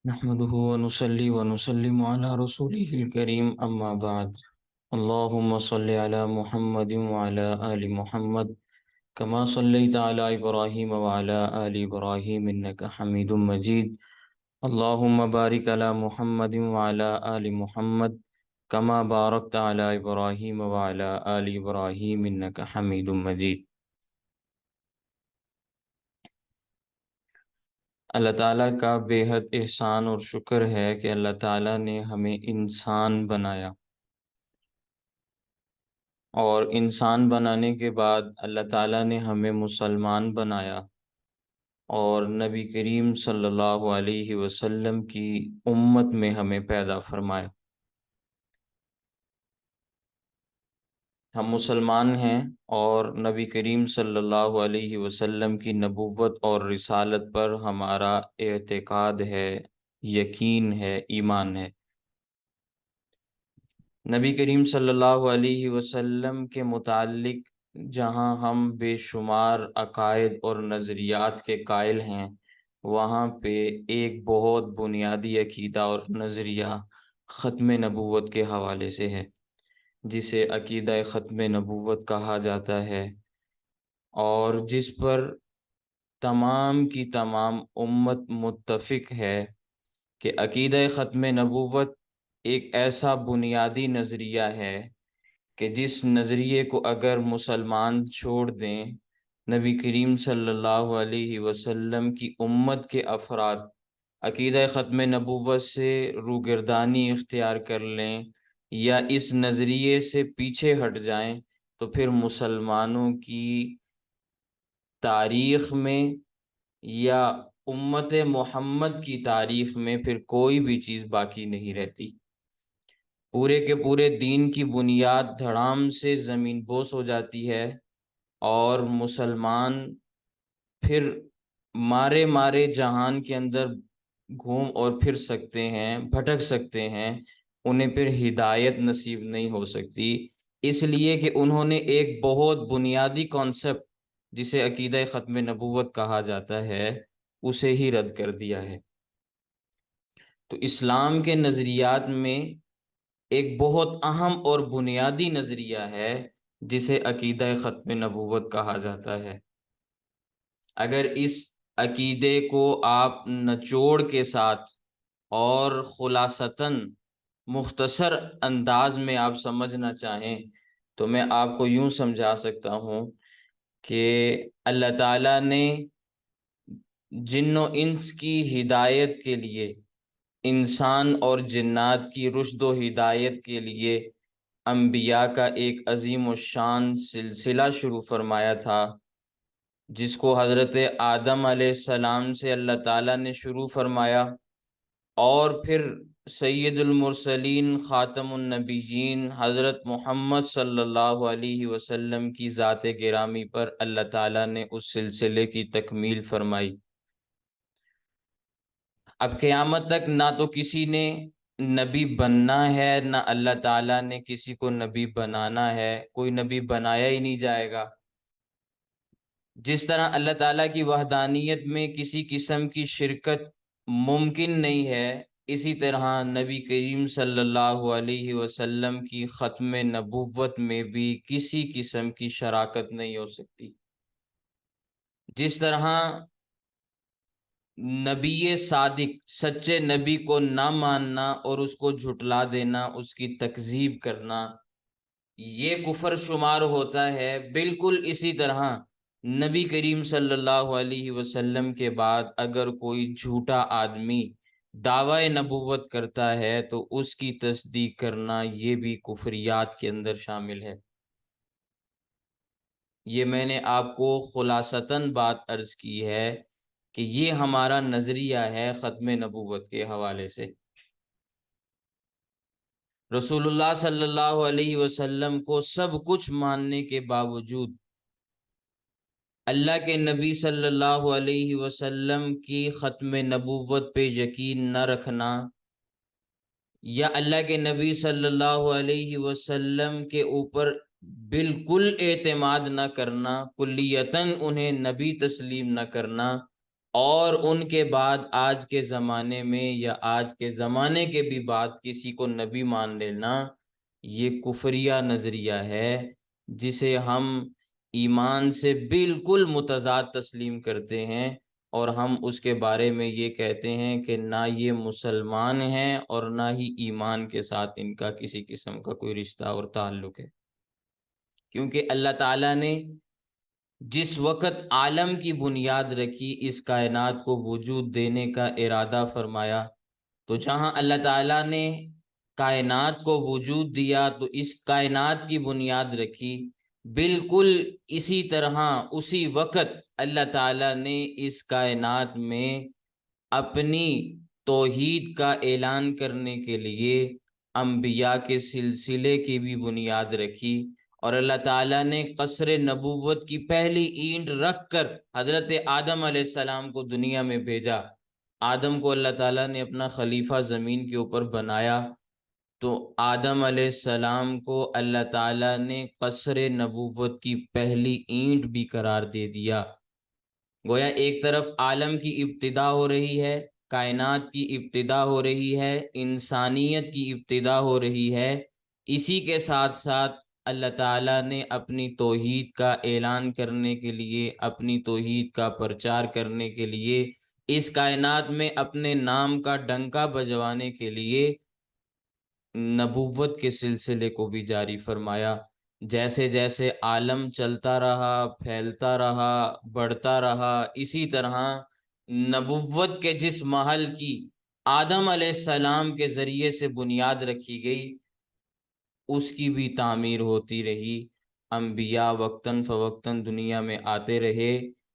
نحمده ونصلي ونسلم على رسوله الكريم أما بعد. اللهم صل على محمد وعلى آل محمد كما صليت على إبراهيم وعلى آل إبراهيم إنك حميد مجيد. اللهم بارك على محمد وعلى آل محمد كما باركت على إبراهيم وعلى آل إبراهيم إنك حميد مجيد. اللہ تعالیٰ کا بے حد احسان اور شکر ہے کہ اللہ تعالیٰ نے ہمیں انسان بنایا، اور انسان بنانے کے بعد اللہ تعالیٰ نے ہمیں مسلمان بنایا اور نبی کریم صلی اللہ علیہ وسلم کی امت میں ہمیں پیدا فرمایا۔ ہم مسلمان ہیں اور نبی کریم صلی اللہ علیہ وسلم کی نبوت اور رسالت پر ہمارا اعتقاد ہے، یقین ہے، ایمان ہے۔ نبی کریم صلی اللہ علیہ وسلم کے متعلق جہاں ہم بے شمار عقائد اور نظریات کے قائل ہیں، وہاں پہ ایک بہت بنیادی عقیدہ اور نظریہ ختم نبوت کے حوالے سے ہے، جسے عقیدہ ختم نبوت کہا جاتا ہے، اور جس پر تمام کی تمام امت متفق ہے کہ عقیدہ ختم نبوت ایک ایسا بنیادی نظریہ ہے کہ جس نظریے کو اگر مسلمان چھوڑ دیں، نبی کریم صلی اللہ علیہ وسلم کی امت کے افراد عقیدہ ختم نبوت سے روگردانی اختیار کر لیں یا اس نظریے سے پیچھے ہٹ جائیں، تو پھر مسلمانوں کی تاریخ میں یا امت محمد کی تاریخ میں پھر کوئی بھی چیز باقی نہیں رہتی۔ پورے کے پورے دین کی بنیاد دھڑام سے زمین بوس ہو جاتی ہے، اور مسلمان پھر مارے مارے جہان کے اندر گھوم اور پھر سکتے ہیں، بھٹک سکتے ہیں، انہیں پھر ہدایت نصیب نہیں ہو سکتی، اس لیے کہ انہوں نے ایک بہت بنیادی کانسیپٹ جسے عقیدہ ختم نبوت کہا جاتا ہے اسے ہی رد کر دیا ہے۔ تو اسلام کے نظریات میں ایک بہت اہم اور بنیادی نظریہ ہے جسے عقیدہ ختم نبوت کہا جاتا ہے۔ اگر اس عقیدے کو آپ نچوڑ کے ساتھ اور خلاصتاً مختصر انداز میں آپ سمجھنا چاہیں تو میں آپ کو یوں سمجھا سکتا ہوں کہ اللہ تعالیٰ نے جن و انس کی ہدایت کے لیے، انسان اور جنات کی رشد و ہدایت کے لیے انبیاء کا ایک عظیم الشان سلسلہ شروع فرمایا تھا، جس کو حضرت آدم علیہ السلام سے اللہ تعالیٰ نے شروع فرمایا، اور پھر سید المرسلین خاتم النبیین حضرت محمد صلی اللہ علیہ وسلم کی ذات گرامی پر اللہ تعالیٰ نے اس سلسلے کی تکمیل فرمائی۔ اب قیامت تک نہ تو کسی نے نبی بننا ہے، نہ اللہ تعالیٰ نے کسی کو نبی بنانا ہے، کوئی نبی بنایا ہی نہیں جائے گا۔ جس طرح اللہ تعالیٰ کی وحدانیت میں کسی قسم کی شرکت ممکن نہیں ہے، اسی طرح نبی کریم صلی اللہ علیہ وسلم کی ختم نبوت میں بھی کسی قسم کی شراکت نہیں ہو سکتی۔ جس طرح نبی صادق، سچے نبی کو نہ ماننا اور اس کو جھٹلا دینا، اس کی تکذیب کرنا، یہ کفر شمار ہوتا ہے، بالکل اسی طرح نبی کریم صلی اللہ علیہ وسلم کے بعد اگر کوئی جھوٹا آدمی دعوی نبوت کرتا ہے تو اس کی تصدیق کرنا یہ بھی کفریات کے اندر شامل ہے۔ یہ میں نے آپ کو خلاصتاً بات عرض کی ہے کہ یہ ہمارا نظریہ ہے ختم نبوت کے حوالے سے۔ رسول اللہ صلی اللہ علیہ وسلم کو سب کچھ ماننے کے باوجود اللہ کے نبی صلی اللہ علیہ وسلم کی ختم نبوت پہ یقین نہ رکھنا، یا اللہ کے نبی صلی اللہ علیہ وسلم کے اوپر بالکل اعتماد نہ کرنا، کلیتاً انہیں نبی تسلیم نہ کرنا، اور ان کے بعد آج کے زمانے میں یا آج کے زمانے کے بھی بعد کسی کو نبی مان لینا یہ کفریہ نظریہ ہے، جسے ہم ایمان سے بالکل متضاد تسلیم کرتے ہیں، اور ہم اس کے بارے میں یہ کہتے ہیں کہ نہ یہ مسلمان ہیں اور نہ ہی ایمان کے ساتھ ان کا کسی قسم کا کوئی رشتہ اور تعلق ہے۔ کیونکہ اللہ تعالیٰ نے جس وقت عالم کی بنیاد رکھی، اس کائنات کو وجود دینے کا ارادہ فرمایا، تو جہاں اللہ تعالیٰ نے کائنات کو وجود دیا تو اس کائنات کی بنیاد رکھی، بالکل اسی طرح اسی وقت اللہ تعالیٰ نے اس کائنات میں اپنی توحید کا اعلان کرنے کے لیے انبیاء کے سلسلے کی بھی بنیاد رکھی، اور اللہ تعالیٰ نے قصر نبوت کی پہلی اینٹ رکھ کر حضرت آدم علیہ السلام کو دنیا میں بھیجا۔ آدم کو اللہ تعالیٰ نے اپنا خلیفہ زمین کے اوپر بنایا، تو آدم علیہ السلام کو اللہ تعالیٰ نے قصر نبوت کی پہلی اینٹ بھی قرار دے دیا۔ گویا ایک طرف عالم کی ابتدا ہو رہی ہے، کائنات کی ابتدا ہو رہی ہے، انسانیت کی ابتدا ہو رہی ہے، اسی کے ساتھ ساتھ اللہ تعالیٰ نے اپنی توحید کا اعلان کرنے کے لیے، اپنی توحید کا پرچار کرنے کے لیے، اس کائنات میں اپنے نام کا ڈنکا بجوانے کے لیے نبوت کے سلسلے کو بھی جاری فرمایا۔ جیسے جیسے عالم چلتا رہا، پھیلتا رہا، بڑھتا رہا، اسی طرح نبوت کے جس محل کی آدم علیہ السلام کے ذریعے سے بنیاد رکھی گئی، اس کی بھی تعمیر ہوتی رہی۔ انبیاء وقتاً فوقتاً دنیا میں آتے رہے،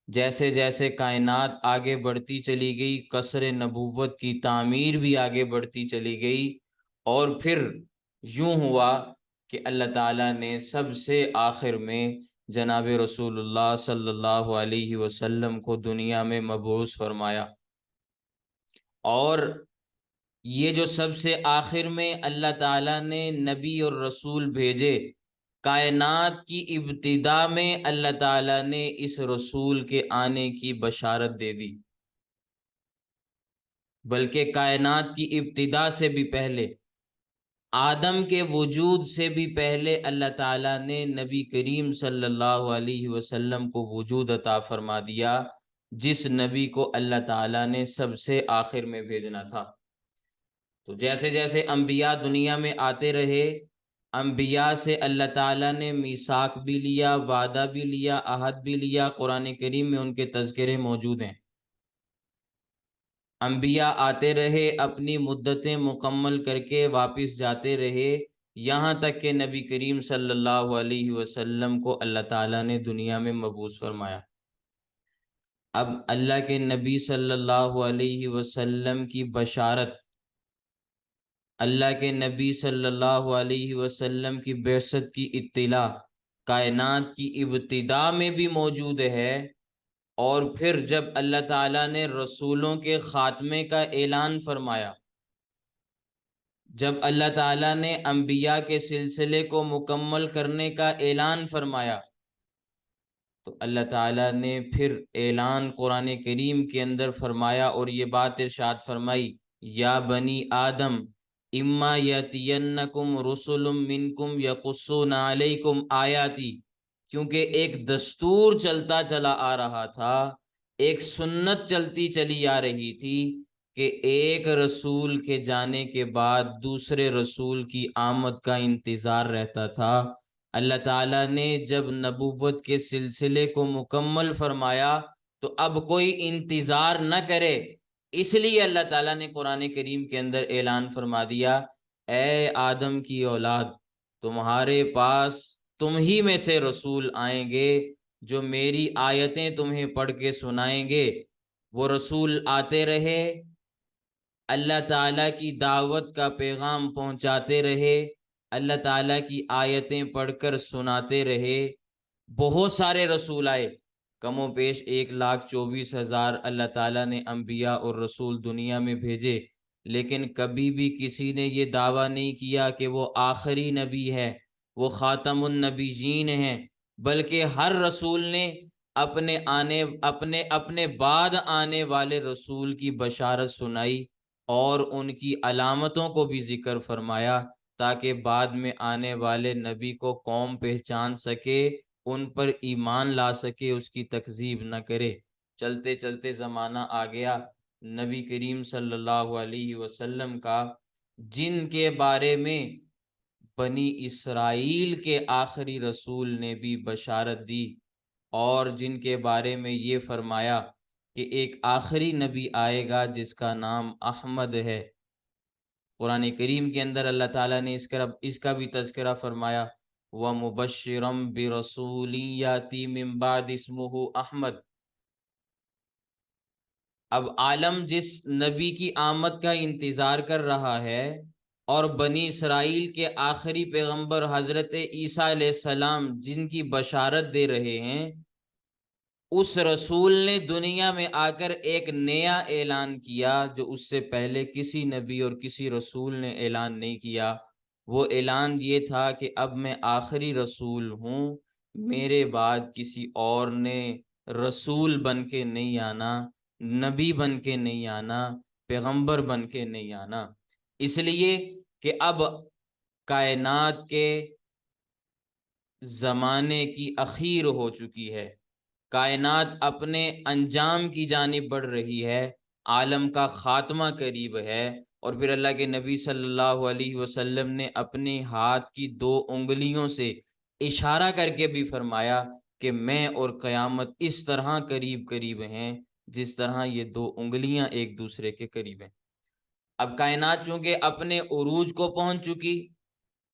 جیسے جیسے کائنات آگے بڑھتی چلی گئی، قصر نبوت کی تعمیر بھی آگے بڑھتی چلی گئی، اور پھر یوں ہوا کہ اللہ تعالیٰ نے سب سے آخر میں جناب رسول اللہ صلی اللہ علیہ وسلم کو دنیا میں مبعوث فرمایا۔ اور یہ جو سب سے آخر میں اللہ تعالیٰ نے نبی اور رسول بھیجے، کائنات کی ابتدا میں اللہ تعالیٰ نے اس رسول کے آنے کی بشارت دے دی، بلکہ کائنات کی ابتدا سے بھی پہلے، آدم کے وجود سے بھی پہلے اللہ تعالیٰ نے نبی کریم صلی اللہ علیہ وسلم کو وجود عطا فرما دیا، جس نبی کو اللہ تعالیٰ نے سب سے آخر میں بھیجنا تھا۔ تو جیسے جیسے انبیاء دنیا میں آتے رہے، انبیاء سے اللہ تعالیٰ نے میثاق بھی لیا، وعدہ بھی لیا، عہد بھی لیا، قرآن کریم میں ان کے تذکرے موجود ہیں۔ انبیاء آتے رہے، اپنی مدتیں مکمل کر کے واپس جاتے رہے، یہاں تک کہ نبی کریم صلی اللہ علیہ وسلم کو اللہ تعالیٰ نے دنیا میں مبعوث فرمایا۔ اب اللہ کے نبی صلی اللہ علیہ وسلم کی بشارت، اللہ کے نبی صلی اللہ علیہ وسلم کی بعثت کی اطلاع کائنات کی ابتدا میں بھی موجود ہے، اور پھر جب اللہ تعالیٰ نے رسولوں کے خاتمے کا اعلان فرمایا، جب اللہ تعالیٰ نے انبیاء کے سلسلے کو مکمل کرنے کا اعلان فرمایا، تو اللہ تعالیٰ نے پھر اعلان قرآن کریم کے اندر فرمایا، اور یہ بات ارشاد فرمائی، یا بنی آدم اما یاتینکم رسل منکم یقصون علیکم آیاتی، کیونکہ ایک دستور چلتا چلا آ رہا تھا، ایک سنت چلتی چلی آ رہی تھی کہ ایک رسول کے جانے کے بعد دوسرے رسول کی آمد کا انتظار رہتا تھا۔ اللہ تعالیٰ نے جب نبوت کے سلسلے کو مکمل فرمایا تو اب کوئی انتظار نہ کرے، اس لیے اللہ تعالیٰ نے قرآن کریم کے اندر اعلان فرما دیا، اے آدم کی اولاد، تمہارے پاس تم ہی میں سے رسول آئیں گے جو میری آیتیں تمہیں پڑھ کے سنائیں گے۔ وہ رسول آتے رہے، اللہ تعالیٰ کی دعوت کا پیغام پہنچاتے رہے، اللہ تعالیٰ کی آیتیں پڑھ کر سناتے رہے۔ بہت سارے رسول آئے، کم و بیش 1,24,000 اللہ تعالیٰ نے انبیاء اور رسول دنیا میں بھیجے، لیکن کبھی بھی کسی نے یہ دعویٰ نہیں کیا کہ وہ آخری نبی ہے، وہ خاتم النبیین ہیں، بلکہ ہر رسول نے اپنے بعد آنے والے رسول کی بشارت سنائی اور ان کی علامتوں کو بھی ذکر فرمایا تاکہ بعد میں آنے والے نبی کو قوم پہچان سکے، ان پر ایمان لا سکے، اس کی تکذیب نہ کرے۔ چلتے چلتے زمانہ آ گیا، نبی کریم صلی اللہ علیہ وسلم کا جن کے بارے میں بنی اسرائیل کے آخری رسول نے بھی بشارت دی اور جن کے بارے میں یہ فرمایا کہ ایک آخری نبی آئے گا جس کا نام احمد ہے۔ قرآن کریم کے اندر اللہ تعالیٰ نے اس کا بھی تذکرہ فرمایا، وَمُبَشِّرًا بِرَسُولٍ يَأْتِي مِن بَعْدِ اسْمُهُ احمد۔ اب عالم جس نبی کی آمد کا انتظار کر رہا ہے اور بنی اسرائیل کے آخری پیغمبر حضرت عیسیٰ علیہ السلام جن کی بشارت دے رہے ہیں، اس رسول نے دنیا میں آ کر ایک نیا اعلان کیا جو اس سے پہلے کسی نبی اور کسی رسول نے اعلان نہیں کیا۔ وہ اعلان یہ تھا کہ اب میں آخری رسول ہوں، میرے بعد کسی اور نے رسول بن کے نہیں آنا، نبی بن کے نہیں آنا، پیغمبر بن کے نہیں آنا، اس لیے کہ اب کائنات کے زمانے کی اخیر ہو چکی ہے، کائنات اپنے انجام کی جانب بڑھ رہی ہے، عالم کا خاتمہ قریب ہے، اور پھر اللہ کے نبی صلی اللہ علیہ وسلم نے اپنے ہاتھ کی 2 انگلیوں سے اشارہ کر کے بھی فرمایا کہ میں اور قیامت اس طرح قریب قریب ہیں جس طرح یہ 2 انگلیاں ایک دوسرے کے قریب ہیں۔ اب کائنات چونکہ اپنے عروج کو پہنچ چکی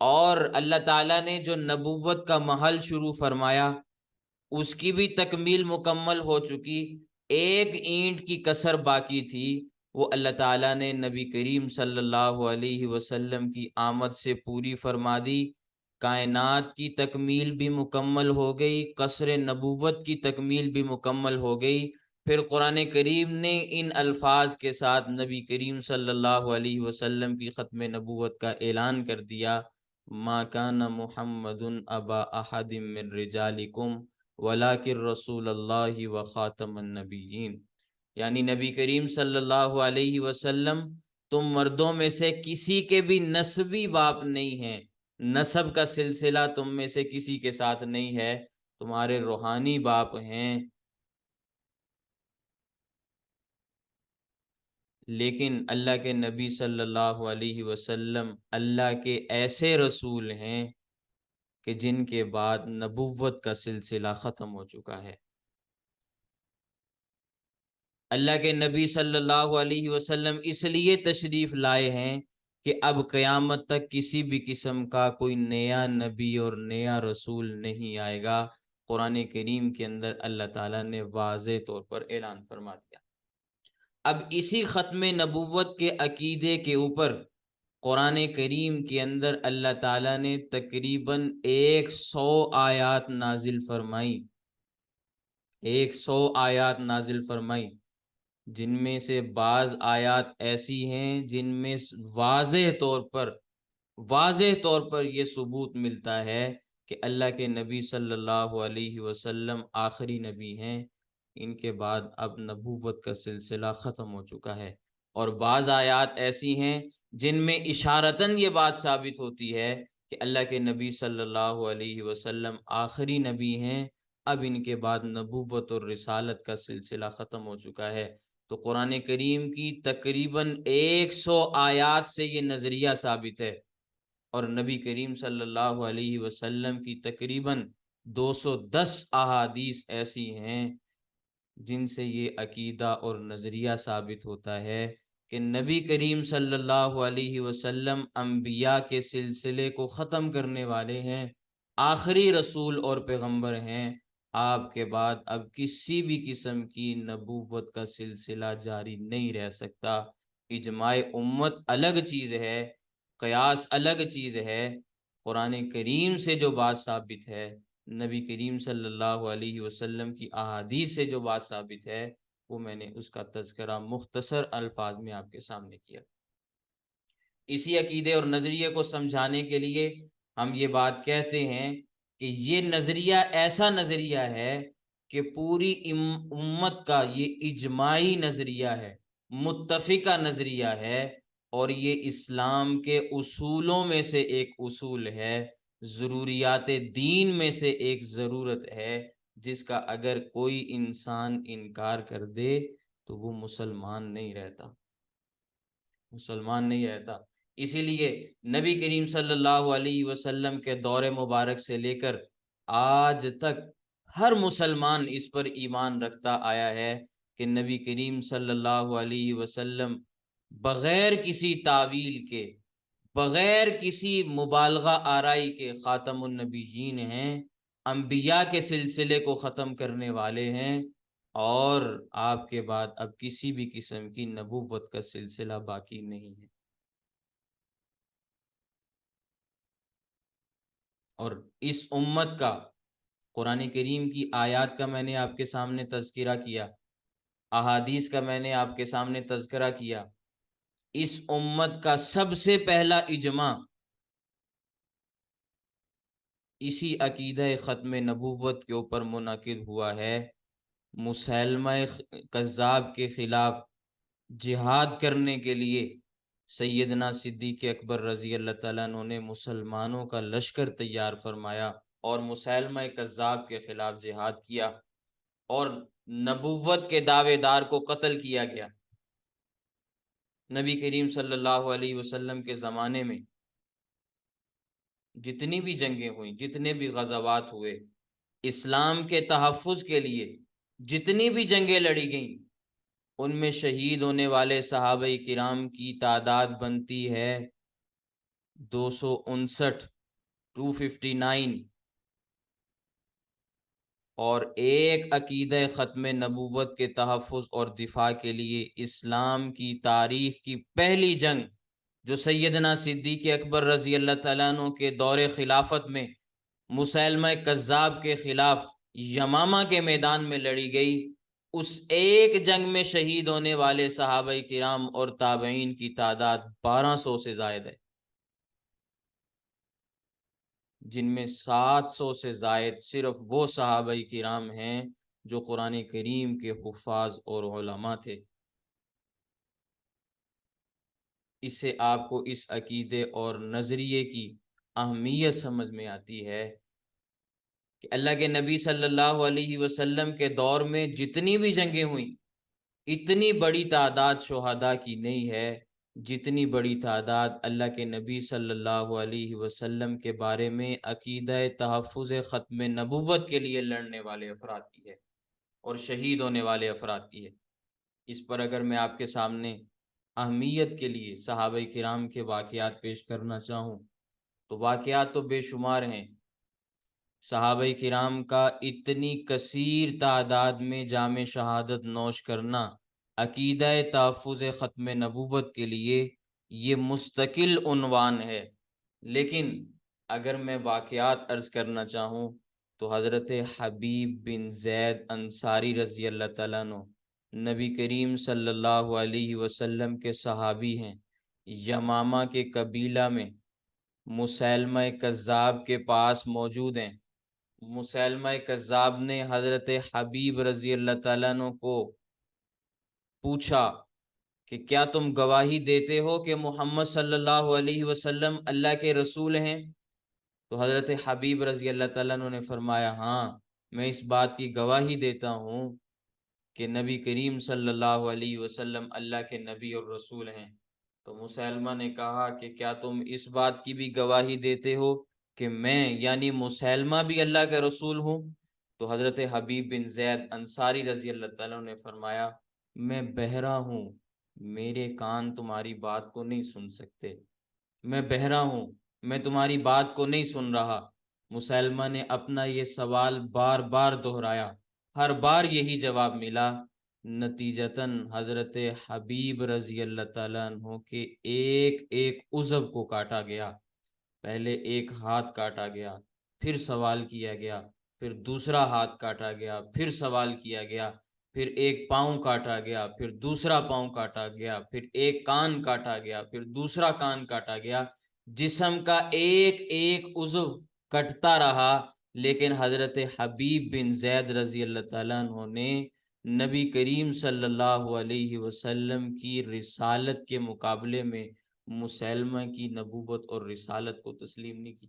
اور اللہ تعالیٰ نے جو نبوت کا محل شروع فرمایا اس کی بھی تکمیل مکمل ہو چکی، ایک اینٹ کی کسر باقی تھی، وہ اللہ تعالیٰ نے نبی کریم صلی اللہ علیہ وسلم کی آمد سے پوری فرما دی۔ کائنات کی تکمیل بھی مکمل ہو گئی، قصر نبوت کی تکمیل بھی مکمل ہو گئی۔ پھر قرآن کریم نے ان الفاظ کے ساتھ نبی کریم صلی اللہ علیہ وسلم کی ختم نبوت کا اعلان کر دیا، ما کان محمد ابا احد من رجالکم وَلَٰكِن رسول اللہ وخاتم النبیین، یعنی نبی کریم صلی اللہ علیہ وسلم تم مردوں میں سے کسی کے بھی نسبی باپ نہیں ہیں، نسب کا سلسلہ تم میں سے کسی کے ساتھ نہیں ہے، تمہارے روحانی باپ ہیں، لیکن اللہ کے نبی صلی اللہ علیہ وسلم اللہ کے ایسے رسول ہیں کہ جن کے بعد نبوت کا سلسلہ ختم ہو چکا ہے۔ اللہ کے نبی صلی اللہ علیہ وسلم اس لیے تشریف لائے ہیں کہ اب قیامت تک کسی بھی قسم کا کوئی نیا نبی اور نیا رسول نہیں آئے گا۔ قرآن کریم کے اندر اللہ تعالیٰ نے واضح طور پر اعلان فرما دیا۔ اب اسی ختم نبوت کے عقیدے کے اوپر قرآن کریم کے اندر اللہ تعالیٰ نے تقریباً 100 آیات نازل فرمائی، 100 آیات نازل فرمائی، جن میں سے بعض آیات ایسی ہیں جن میں واضح طور پر یہ ثبوت ملتا ہے کہ اللہ کے نبی صلی اللہ علیہ وسلم آخری نبی ہیں، ان کے بعد اب نبوت کا سلسلہ ختم ہو چکا ہے، اور بعض آیات ایسی ہیں جن میں اشارتاً یہ بات ثابت ہوتی ہے کہ اللہ کے نبی صلی اللہ علیہ وسلم آخری نبی ہیں، اب ان کے بعد نبوت اور رسالت کا سلسلہ ختم ہو چکا ہے۔ تو قرآن کریم کی تقریباً 100 آیات سے یہ نظریہ ثابت ہے، اور نبی کریم صلی اللہ علیہ وسلم کی تقریباً 210 احادیث ایسی ہیں جن سے یہ عقیدہ اور نظریہ ثابت ہوتا ہے کہ نبی کریم صلی اللہ علیہ وسلم انبیاء کے سلسلے کو ختم کرنے والے ہیں، آخری رسول اور پیغمبر ہیں، آپ کے بعد اب کسی بھی قسم کی نبوت کا سلسلہ جاری نہیں رہ سکتا۔ اجماع امت الگ چیز ہے، قیاس الگ چیز ہے، قرآن کریم سے جو بات ثابت ہے، نبی کریم صلی اللہ علیہ وسلم کی احادیث سے جو بات ثابت ہے، وہ میں نے اس کا تذکرہ مختصر الفاظ میں آپ کے سامنے کیا۔ اسی عقیدے اور نظریے کو سمجھانے کے لیے ہم یہ بات کہتے ہیں کہ یہ نظریہ ایسا نظریہ ہے کہ پوری امت کا یہ اجماعی نظریہ ہے، متفقہ نظریہ ہے، اور یہ اسلام کے اصولوں میں سے ایک اصول ہے، ضروریات دین میں سے ایک ضرورت ہے، جس کا اگر کوئی انسان انکار کر دے تو وہ مسلمان نہیں رہتا، مسلمان نہیں رہتا۔ اسی لیے نبی کریم صلی اللہ علیہ وسلم کے دور مبارک سے لے کر آج تک ہر مسلمان اس پر ایمان رکھتا آیا ہے کہ نبی کریم صلی اللہ علیہ وسلم بغیر کسی تعویل کے، بغیر کسی مبالغہ آرائی کے خاتم النبیین ہیں، انبیاء کے سلسلے کو ختم کرنے والے ہیں، اور آپ کے بعد اب کسی بھی قسم کی نبوت کا سلسلہ باقی نہیں ہے۔ اور اس امت کا، قرآن کریم کی آیات کا میں نے آپ کے سامنے تذکرہ کیا، احادیث کا میں نے آپ کے سامنے تذکرہ کیا، اس امت کا سب سے پہلا اجماع اسی عقیدہ ختم نبوت کے اوپر منعقد ہوا ہے۔ مسیلمہ کذاب کے خلاف جہاد کرنے کے لیے سیدنا صدیق اکبر رضی اللہ تعالیٰ عنہ نے مسلمانوں کا لشکر تیار فرمایا اور مسیلمہ کذاب کے خلاف جہاد کیا، اور نبوت کے دعوے دار کو قتل کیا گیا۔ نبی کریم صلی اللہ علیہ وسلم کے زمانے میں جتنی بھی جنگیں ہوئیں، جتنے بھی غزوات ہوئے، اسلام کے تحفظ کے لیے جتنی بھی جنگیں لڑی گئیں، ان میں شہید ہونے والے صحابہ کرام کی تعداد بنتی ہے 259، 259، اور ایک عقیدہ ختم نبوت کے تحفظ اور دفاع کے لیے اسلام کی تاریخ کی پہلی جنگ جو سیدنا صدیق اکبر رضی اللہ تعالیٰ عنہ کے دور خلافت میں مسیلمہ کذاب کے خلاف یمامہ کے میدان میں لڑی گئی، اس ایک جنگ میں شہید ہونے والے صحابہ کرام اور تابعین کی تعداد 1200 سے زائد ہے، جن میں 700 سے زائد صرف وہ صحابہ کرام ہیں جو قرآن کریم کے حفاظ اور علماء تھے۔ اس سے آپ کو اس عقیدے اور نظریے کی اہمیت سمجھ میں آتی ہے کہ اللہ کے نبی صلی اللہ علیہ وسلم کے دور میں جتنی بھی جنگیں ہوئیں، اتنی بڑی تعداد شہداء کی نہیں ہے جتنی بڑی تعداد اللہ کے نبی صلی اللہ علیہ وسلم کے بارے میں عقیدہ تحفظ ختم نبوت کے لیے لڑنے والے افراد کی ہے اور شہید ہونے والے افراد کی ہے۔ اس پر اگر میں آپ کے سامنے اہمیت کے لیے صحابہ کرام کے واقعات پیش کرنا چاہوں تو واقعات تو بے شمار ہیں۔ صحابہ کرام کا اتنی کثیر تعداد میں جام شہادت نوش کرنا عقیدہ تحفظ ختم نبوت کے لیے یہ مستقل عنوان ہے، لیکن اگر میں واقعات عرض کرنا چاہوں تو حضرت حبیب بن زید انصاری رضی اللہ تعالیٰ عنہ نبی کریم صلی اللہ علیہ وسلم کے صحابی ہیں، یمامہ کے قبیلہ میں مسیلمہ کذاب کے پاس موجود ہیں۔ مسیلمہ کذاب نے حضرت حبیب رضی اللہ تعالیٰ عنہ کو پوچھا کہ کیا تم گواہی دیتے ہو کہ محمد صلی اللہ علیہ وسلم اللہ کے رسول ہیں؟ تو حضرت حبیب رضی اللہ تعالیٰ عنہ نے فرمایا ہاں، میں اس بات کی گواہی دیتا ہوں کہ نبی کریم صلی اللہ علیہ وسلم اللہ کے نبی اور رسول ہیں۔ تو مسیلمہ نے کہا کہ کیا تم اس بات کی بھی گواہی دیتے ہو کہ میں یعنی مسیلمہ بھی اللہ کے رسول ہوں؟ تو حضرت حبیب بن زید انصاری رضی اللہ تعالیٰ نے فرمایا میں بہرا ہوں، میرے کان تمہاری بات کو نہیں سن سکتے، میں بہرا ہوں، میں تمہاری بات کو نہیں سن رہا۔ مسیلمہ نے اپنا یہ سوال بار بار دہرایا، ہر بار یہی جواب ملا، نتیجتاً حضرت حبیب رضی اللہ تعالیٰ عنہ کے ایک ایک عضو کو کاٹا گیا۔ پہلے ایک ہاتھ کاٹا گیا، پھر سوال کیا گیا، پھر دوسرا ہاتھ کاٹا گیا، پھر سوال کیا گیا، پھر ایک پاؤں کاٹا گیا، پھر دوسرا پاؤں کاٹا گیا، پھر ایک کان کاٹا گیا، پھر دوسرا کان کاٹا گیا۔ جسم کا ایک ایک عضو کٹتا رہا، لیکن حضرت حبیب بن زید رضی اللہ تعالیٰ عنہ نے نبی کریم صلی اللہ علیہ وسلم کی رسالت کے مقابلے میں مسلمہ کی نبوت اور رسالت کو تسلیم نہیں کی،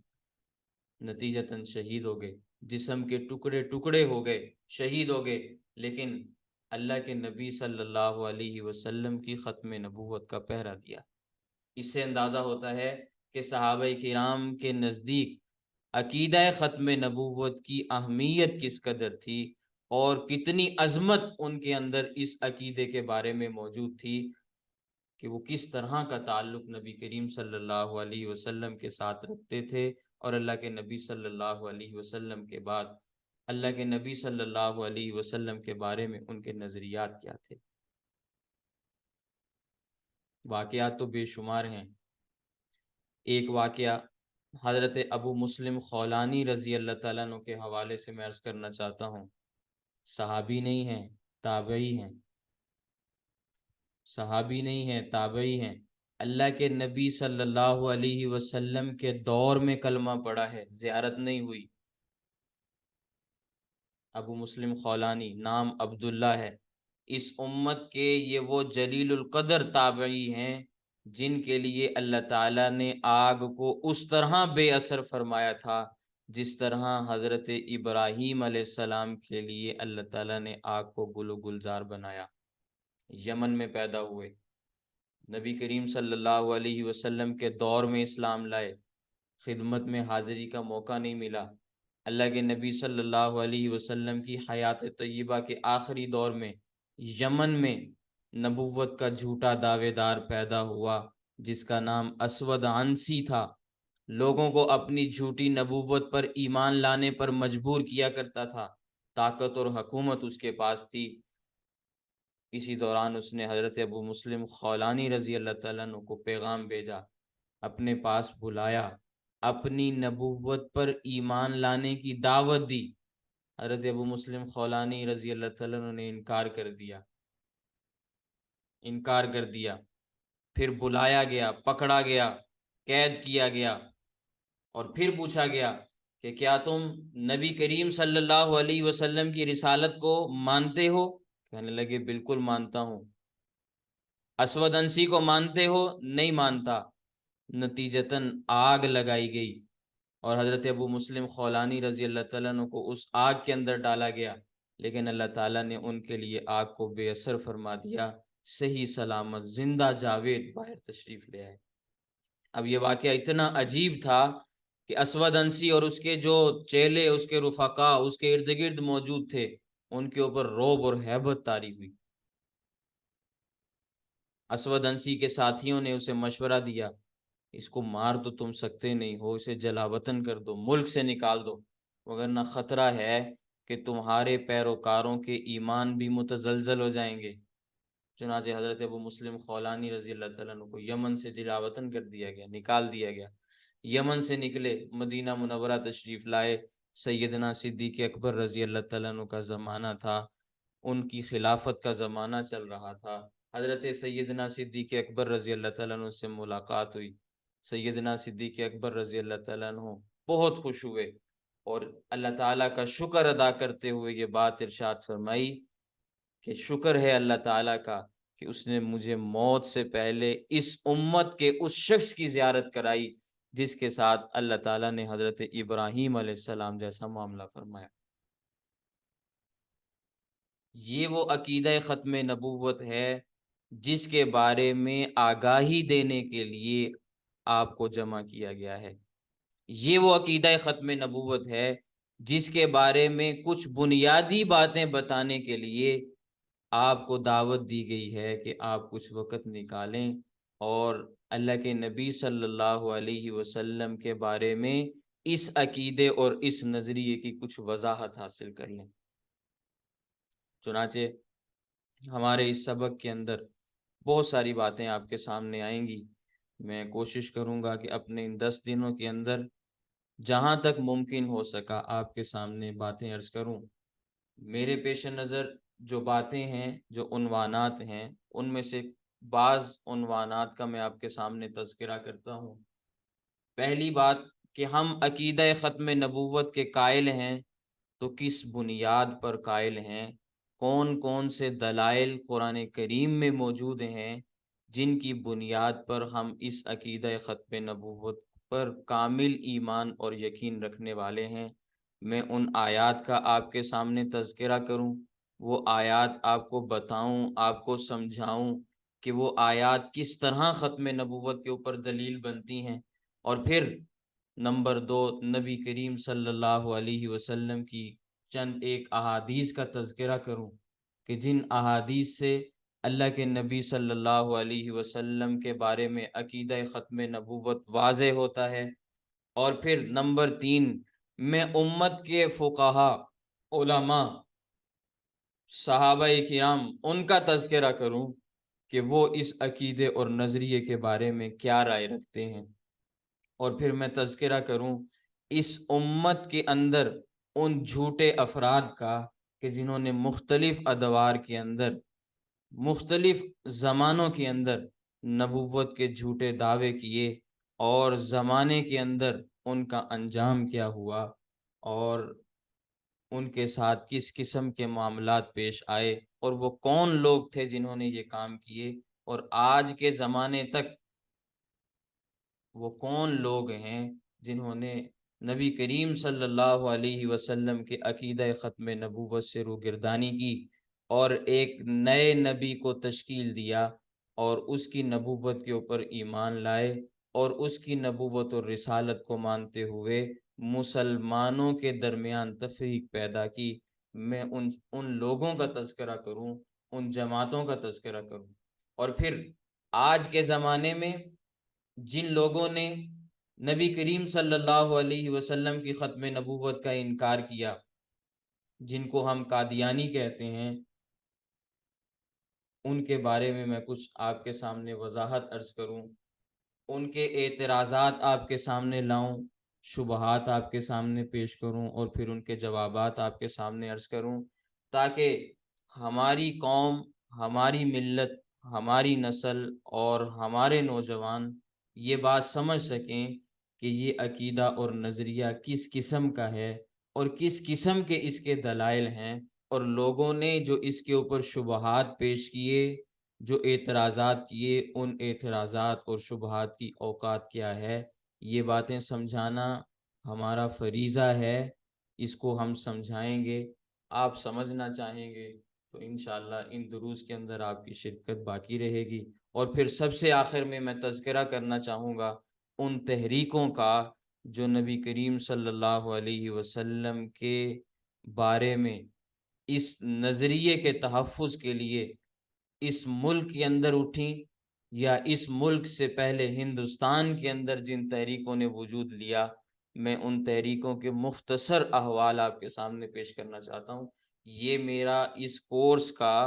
نتیجتاً شہید ہو گئے، جسم کے ٹکڑے ٹکڑے ہو گئے، شہید ہو گئے، لیکن اللہ کے نبی صلی اللہ علیہ وسلم کی ختم نبوت کا پہرا دیا۔ اس سے اندازہ ہوتا ہے کہ صحابہ کرام کے نزدیک عقیدہ ختم نبوت کی اہمیت کس قدر تھی اور کتنی عظمت ان کے اندر اس عقیدے کے بارے میں موجود تھی کہ وہ کس طرح کا تعلق نبی کریم صلی اللہ علیہ وسلم کے ساتھ رکھتے تھے، اور اللہ کے نبی صلی اللہ علیہ وسلم کے بعد اللہ کے نبی صلی اللہ علیہ وسلم کے بارے میں ان کے نظریات کیا تھے۔ واقعات تو بے شمار ہیں۔ ایک واقعہ حضرت ابو مسلم خولانی رضی اللہ تعالیٰ عنہ کے حوالے سے میں عرض کرنا چاہتا ہوں۔ صحابی نہیں ہیں، تابعی ہیں، صحابی نہیں ہیں، تابعی ہیں۔ اللہ کے نبی صلی اللہ علیہ وسلم کے دور میں کلمہ پڑھا ہے، زیارت نہیں ہوئی۔ ابو مسلم خولانی نام عبداللہ ہے۔ اس امت کے یہ وہ جلیل القدر تابعی ہیں جن کے لیے اللہ تعالیٰ نے آگ کو اس طرح بے اثر فرمایا تھا جس طرح حضرت ابراہیم علیہ السلام کے لیے اللہ تعالیٰ نے آگ کو گل و گلزار بنایا۔ یمن میں پیدا ہوئے، نبی کریم صلی اللہ علیہ وسلم کے دور میں اسلام لائے، خدمت میں حاضری کا موقع نہیں ملا۔ اللہ کے نبی صلی اللہ علیہ وسلم کی حیات طیبہ کے آخری دور میں یمن میں نبوت کا جھوٹا دعوے دار پیدا ہوا جس کا نام اسود عنسی تھا۔ لوگوں کو اپنی جھوٹی نبوت پر ایمان لانے پر مجبور کیا کرتا تھا، طاقت اور حکومت اس کے پاس تھی۔ اسی دوران اس نے حضرت ابو مسلم خولانی رضی اللہ تعالیٰ عنہ کو پیغام بھیجا، اپنے پاس بلایا، اپنی نبوت پر ایمان لانے کی دعوت دی۔ حضرت ابو مسلم خولانی رضی اللہ تعالیٰ عنہ نے انکار کر دیا۔ پھر بلایا گیا، پکڑا گیا، قید کیا گیا، اور پھر پوچھا گیا کہ کیا تم نبی کریم صلی اللہ علیہ وسلم کی رسالت کو مانتے ہو؟ کہنے لگے بالکل مانتا ہوں۔ اسود عنسی کو مانتے ہو؟ نہیں مانتا۔ نتیجتاً آگ لگائی گئی اور حضرت ابو مسلم خولانی رضی اللہ تعالیٰ عنہ کو اس آگ کے اندر ڈالا گیا، لیکن اللہ تعالیٰ نے ان کے لیے آگ کو بے اثر فرما دیا، صحیح سلامت زندہ جاوید باہر تشریف لے آئے۔ اب یہ واقعہ اتنا عجیب تھا کہ اسود عنسی اور اس کے جو چیلے، اس کے رفقا، اس کے ارد گرد موجود تھے، ان کے اوپر رعب اور ہیبت طاری ہوئی۔ اسود عنسی کے ساتھیوں نے اسے مشورہ دیا، اس کو مار تو تم سکتے نہیں ہو، اسے جلا وطن کر دو، ملک سے نکال دو، وگرنہ خطرہ ہے کہ تمہارے پیروکاروں کے ایمان بھی متزلزل ہو جائیں گے۔ چنانچہ حضرت ابو مسلم خولانی رضی اللہ تعالیٰ عنہ کو یمن سے جلا وطن کر دیا گیا، نکال دیا گیا۔ یمن سے نکلے، مدینہ منورہ تشریف لائے۔ سیدنا صدیق اکبر رضی اللہ تعالیٰ عنہ کا زمانہ تھا، ان کی خلافت کا زمانہ چل رہا تھا۔ حضرت سیدنا صدیق اکبر رضی اللہ تعالیٰ عنہ سے ملاقات ہوئی۔ سیدنا صدیق اکبر رضی اللہ تعالیٰ عنہ بہت خوش ہوئے اور اللہ تعالیٰ کا شکر ادا کرتے ہوئے یہ بات ارشاد فرمائی کہ شکر ہے اللہ تعالیٰ کا کہ اس نے مجھے موت سے پہلے اس امت کے اس شخص کی زیارت کرائی جس کے ساتھ اللہ تعالیٰ نے حضرت ابراہیم علیہ السلام جیسا معاملہ فرمایا۔ یہ وہ عقیدہ ختم نبوت ہے جس کے بارے میں آگاہی دینے کے لیے آپ کو جمع کیا گیا ہے۔ یہ وہ عقیدہ ختم نبوت ہے جس کے بارے میں کچھ بنیادی باتیں بتانے کے لیے آپ کو دعوت دی گئی ہے کہ آپ کچھ وقت نکالیں اور اللہ کے نبی صلی اللہ علیہ وسلم کے بارے میں اس عقیدے اور اس نظریے کی کچھ وضاحت حاصل کر لیں۔ چنانچہ ہمارے اس سبق کے اندر بہت ساری باتیں آپ کے سامنے آئیں گی۔ میں کوشش کروں گا کہ اپنے ان 10 دنوں کے اندر جہاں تک ممکن ہو سکا آپ کے سامنے باتیں عرض کروں۔ میرے پیش نظر جو باتیں ہیں، جو عنوانات ہیں، ان میں سے بعض عنوانات کا میں آپ کے سامنے تذکرہ کرتا ہوں۔ پہلی بات کہ ہم عقیدہ ختم نبوت کے قائل ہیں تو کس بنیاد پر قائل ہیں، کون کون سے دلائل قرآن کریم میں موجود ہیں جن کی بنیاد پر ہم اس عقیدہ ختم نبوت پر کامل ایمان اور یقین رکھنے والے ہیں۔ میں ان آیات کا آپ کے سامنے تذکرہ کروں، وہ آیات آپ کو بتاؤں، آپ کو سمجھاؤں کہ وہ آیات کس طرح ختم نبوت کے اوپر دلیل بنتی ہیں، اور پھر نمبر 2 نبی کریم صلی اللہ علیہ وسلم کی چند ایک احادیث کا تذکرہ کروں کہ جن احادیث سے اللہ کے نبی صلی اللہ علیہ وسلم کے بارے میں عقیدہ ختم نبوت واضح ہوتا ہے۔ اور پھر نمبر 3 میں امت کے فقہا، علماء، صحابہ کرام، ان کا تذکرہ کروں کہ وہ اس عقیدے اور نظریے کے بارے میں کیا رائے رکھتے ہیں، اور پھر میں تذکرہ کروں اس امت کے اندر ان جھوٹے افراد کا کہ جنہوں نے مختلف ادوار کے اندر، مختلف زمانوں کے اندر نبوت کے جھوٹے دعوے کیے، اور زمانے کے اندر ان کا انجام کیا ہوا، اور ان کے ساتھ کس قسم کے معاملات پیش آئے، اور وہ کون لوگ تھے جنہوں نے یہ کام کیے، اور آج کے زمانے تک وہ کون لوگ ہیں جنہوں نے نبی کریم صلی اللہ علیہ وسلم کے عقیدہ ختم نبوت سے روگردانی کی اور ایک نئے نبی کو تشکیل دیا، اور اس کی نبوت کے اوپر ایمان لائے، اور اس کی نبوت اور رسالت کو مانتے ہوئے مسلمانوں کے درمیان تفریق پیدا کی۔ میں ان لوگوں کا تذکرہ کروں، ان جماعتوں کا تذکرہ کروں، اور پھر آج کے زمانے میں جن لوگوں نے نبی کریم صلی اللہ علیہ وسلم کی ختم نبوت کا انکار کیا، جن کو ہم قادیانی کہتے ہیں، ان کے بارے میں کچھ آپ کے سامنے وضاحت عرض کروں، ان کے اعتراضات آپ کے سامنے لاؤں، شبہات آپ کے سامنے پیش کروں، اور پھر ان کے جوابات آپ کے سامنے عرض کروں، تاکہ ہماری قوم، ہماری ملت، ہماری نسل اور ہمارے نوجوان یہ بات سمجھ سکیں کہ یہ عقیدہ اور نظریہ کس قسم کا ہے، اور کس قسم کے اس کے دلائل ہیں، اور لوگوں نے جو اس کے اوپر شبہات پیش کیے، جو اعتراضات کیے، ان اعتراضات اور شبہات کی اوقات کیا ہے، یہ باتیں سمجھانا ہمارا فریضہ ہے۔ اس کو ہم سمجھائیں گے، آپ سمجھنا چاہیں گے تو انشاءاللہ ان دروس کے اندر آپ کی شرکت باقی رہے گی۔ اور پھر سب سے آخر میں تذکرہ کرنا چاہوں گا ان تحریکوں کا جو نبی کریم صلی اللہ علیہ وسلم کے بارے میں اس نظریے کے تحفظ کے لیے اس ملک کے اندر اٹھیں، یا اس ملک سے پہلے ہندوستان کے اندر جن تحریکوں نے وجود لیا، میں ان تحریکوں کے مختصر احوال آپ کے سامنے پیش کرنا چاہتا ہوں۔ یہ میرا اس کورس کا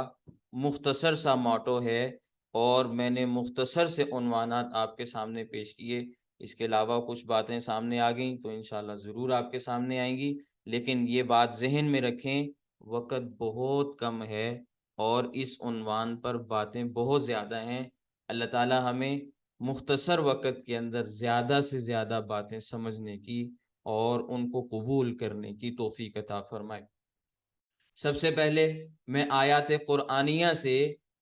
مختصر سا موٹو ہے، اور میں نے مختصر سے عنوانات آپ کے سامنے پیش کیے۔ اس کے علاوہ کچھ باتیں سامنے آ گئیں تو انشاءاللہ ضرور آپ کے سامنے آئیں گی، لیکن یہ بات ذہن میں رکھیں، وقت بہت کم ہے اور اس عنوان پر باتیں بہت زیادہ ہیں۔ اللہ تعالی ہمیں مختصر وقت کے اندر زیادہ سے زیادہ باتیں سمجھنے کی اور ان کو قبول کرنے کی توفیق عطا فرمائے۔ سب سے پہلے میں آیات قرآنیہ سے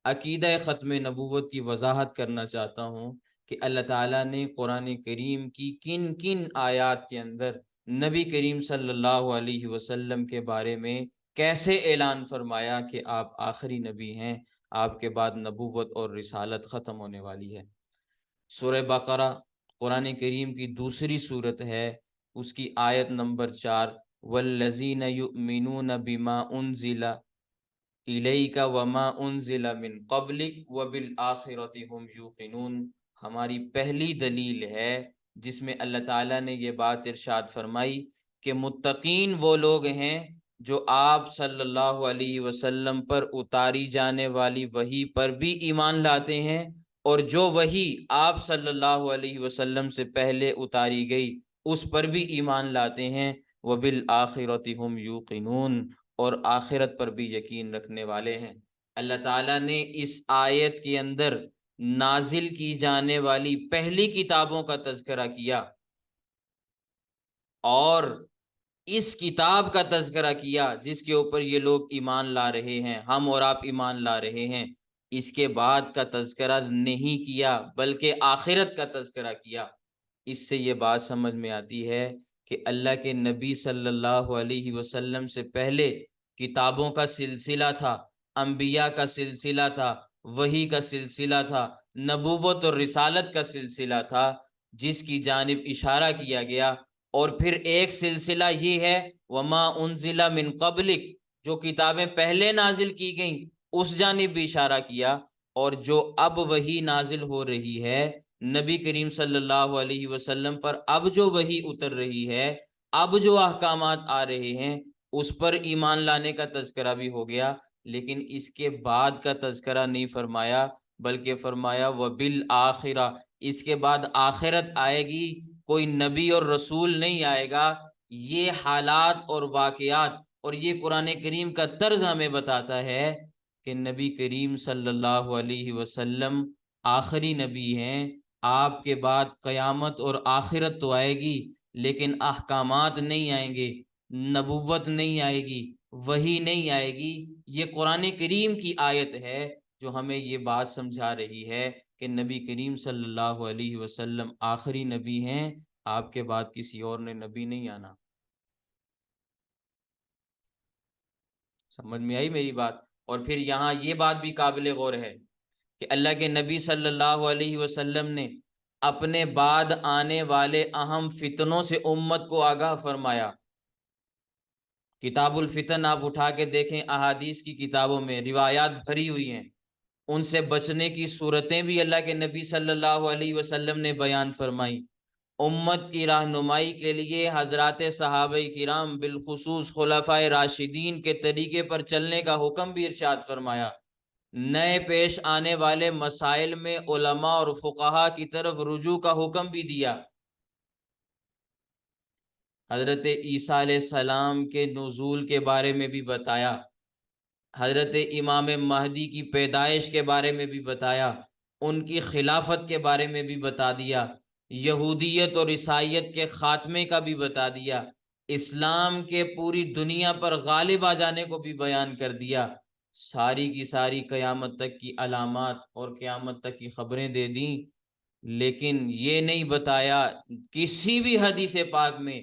عقیدہ ختم نبوت کی وضاحت کرنا چاہتا ہوں کہ اللہ تعالیٰ نے قرآن کریم کی کن کن آیات کے اندر نبی کریم صلی اللہ علیہ وسلم کے بارے میں کیسے اعلان فرمایا کہ آپ آخری نبی ہیں، آپ کے بعد نبوت اور رسالت ختم ہونے والی ہے۔ سورہ بقرہ قرآن کریم کی دوسری صورت ہے، اس کی آیت نمبر 4، والذین یؤمنون بما انزل الیک وما انزل من قبلک وبالآخرۃ هم یوقنون، ہماری پہلی دلیل ہے جس میں اللہ تعالیٰ نے یہ بات ارشاد فرمائی کہ متقین وہ لوگ ہیں جو آپ صلی اللہ علیہ وسلم پر اتاری جانے والی وحی پر بھی ایمان لاتے ہیں، اور جو وحی آپ صلی اللہ علیہ وسلم سے پہلے اتاری گئی اس پر بھی ایمان لاتے ہیں، وبالآخرۃ هم یوقنون، اور آخرت پر بھی یقین رکھنے والے ہیں۔ اللہ تعالیٰ نے اس آیت کے اندر نازل کی جانے والی پہلی کتابوں کا تذکرہ کیا، اور اس کتاب کا تذکرہ کیا جس کے اوپر یہ لوگ ایمان لا رہے ہیں، ہم اور آپ ایمان لا رہے ہیں، اس کے بعد کا تذکرہ نہیں کیا بلکہ آخرت کا تذکرہ کیا۔ اس سے یہ بات سمجھ میں آتی ہے کہ اللہ کے نبی صلی اللہ علیہ وسلم سے پہلے کتابوں کا سلسلہ تھا، انبیاء کا سلسلہ تھا، وحی کا سلسلہ تھا، نبوت اور رسالت کا سلسلہ تھا، جس کی جانب اشارہ کیا گیا۔ اور پھر ایک سلسلہ یہ ہے وما انزل من قبلک، جو کتابیں پہلے نازل کی گئیں اس جانب بھی اشارہ کیا، اور جو اب وحی نازل ہو رہی ہے نبی کریم صلی اللہ علیہ وسلم پر، اب جو وحی اتر رہی ہے، اب جو احکامات آ رہے ہیں اس پر ایمان لانے کا تذکرہ بھی ہو گیا۔ لیکن اس کے بعد کا تذکرہ نہیں فرمایا، بلکہ فرمایا وبالآخرہ، اس کے بعد آخرت آئے گی، کوئی نبی اور رسول نہیں آئے گا۔ یہ حالات اور واقعات اور یہ قرآن کریم کا طرز ہمیں بتاتا ہے کہ نبی کریم صلی اللہ علیہ وسلم آخری نبی ہیں۔ آپ کے بعد قیامت اور آخرت تو آئے گی لیکن احکامات نہیں آئیں گے، نبوت نہیں آئے گی، وحی نہیں آئے گی۔ یہ قرآن کریم کی آیت ہے جو ہمیں یہ بات سمجھا رہی ہے کہ نبی کریم صلی اللہ علیہ وسلم آخری نبی ہیں، آپ کے بعد کسی اور نے نبی نہیں آنا۔ سمجھ میں آئی میری بات؟ اور پھر یہاں یہ بات بھی قابل غور ہے کہ اللہ کے نبی صلی اللہ علیہ وسلم نے اپنے بعد آنے والے اہم فتنوں سے امت کو آگاہ فرمایا۔ کتاب الفتن آپ اٹھا کے دیکھیں، احادیث کی کتابوں میں روایات بھری ہوئی ہیں، ان سے بچنے کی صورتیں بھی اللہ کے نبی صلی اللہ علیہ وسلم نے بیان فرمائی۔ امت کی رہنمائی کے لیے حضرات صحابہ کرام بالخصوص خلفائے راشدین کے طریقے پر چلنے کا حکم بھی ارشاد فرمایا۔ نئے پیش آنے والے مسائل میں علماء اور فقہا کی طرف رجوع کا حکم بھی دیا۔ حضرت عیسیٰ علیہ السلام کے نزول کے بارے میں بھی بتایا، حضرت امام مہدی کی پیدائش کے بارے میں بھی بتایا، ان کی خلافت کے بارے میں بھی بتا دیا، یہودیت اور عیسائیت کے خاتمے کا بھی بتا دیا، اسلام کے پوری دنیا پر غالب آ جانے کو بھی بیان کر دیا، ساری کی ساری قیامت تک کی علامات اور قیامت تک کی خبریں دے دیں۔ لیکن یہ نہیں بتایا کسی بھی حدیث پاک میں،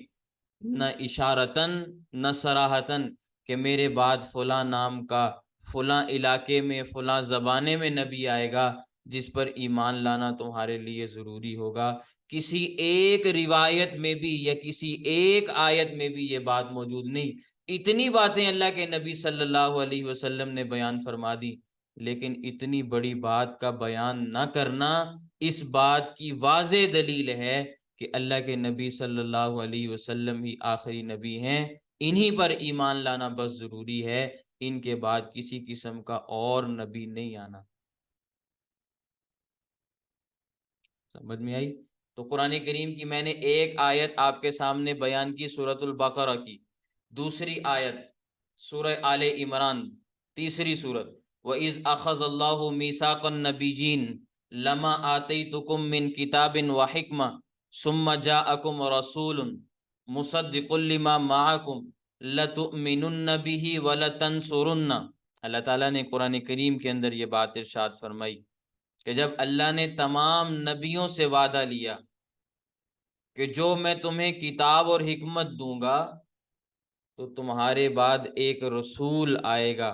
نہ اشارتاً نہ صراحتاً، کہ میرے بعد فلاں نام کا فلاں علاقے میں فلاں زبانے میں نبی آئے گا جس پر ایمان لانا تمہارے لیے ضروری ہوگا۔ کسی ایک روایت میں بھی یا کسی ایک آیت میں بھی یہ بات موجود نہیں۔ اتنی باتیں اللہ کے نبی صلی اللہ علیہ وسلم نے بیان فرما دی، لیکن اتنی بڑی بات کا بیان نہ کرنا اس بات کی واضح دلیل ہے کہ اللہ کے نبی صلی اللہ علیہ وسلم ہی آخری نبی ہیں، انہی پر ایمان لانا بس ضروری ہے، ان کے بعد کسی قسم کا اور نبی نہیں آنا۔ سمجھ میں آئی؟ تو قرآن کریم کی میں نے ایک آیت آپ کے سامنے بیان کی سورۃ البقرہ کی، دوسری آیت سورہ آل عمران، تیسری سورت وَإِذْ أَخَذَ اللَّهُ مِيثَاقَ النَّبِيِّينَ لَمَا آتَيْتُكُم مِّن كِتَابٍ وَحِكْمَةٍ ثُمَّ جَاءَكُمْ رَسُولٌ مُصَدِّقٌ لِّمَا مَعَكُمْ لَتُؤْمِنُنَّ بِهِ وَلَتَنصُرُنَّ۔ اللہ تعالیٰ نے قرآن کریم کے اندر یہ بات ارشاد فرمائی کہ جب اللہ نے تمام نبیوں سے وعدہ لیا کہ جو میں تمہیں کتاب اور حکمت دوں گا تو تمہارے بعد ایک رسول آئے گا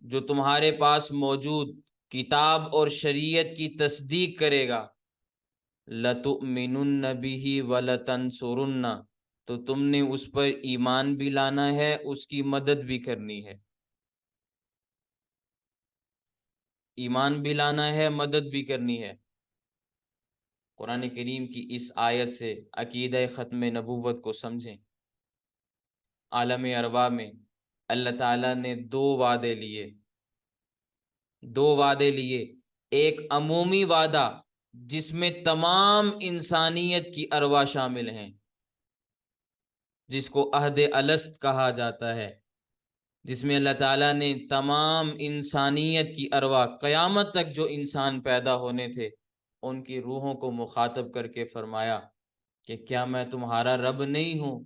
جو تمہارے پاس موجود کتاب اور شریعت کی تصدیق کرے گا، لَتُؤْمِنُنَّ بِهِ وَلَتَنصُرُنَّ، تو تم نے اس پر ایمان بھی لانا ہے، اس کی مدد بھی کرنی ہے۔ ایمان بھی لانا ہے، مدد بھی کرنی ہے۔ قرآن کریم کی اس آیت سے عقیدہ ختم نبوت کو سمجھیں۔ عالم ارواح میں اللہ تعالیٰ نے دو وعدے لیے، ایک عمومی وعدہ جس میں تمام انسانیت کی ارواح شامل ہیں، جس کو عہد الست کہا جاتا ہے، جس میں اللہ تعالیٰ نے تمام انسانیت کی ارواح، قیامت تک جو انسان پیدا ہونے تھے ان کی روحوں کو مخاطب کر کے فرمایا کہ کیا میں تمہارا رب نہیں ہوں؟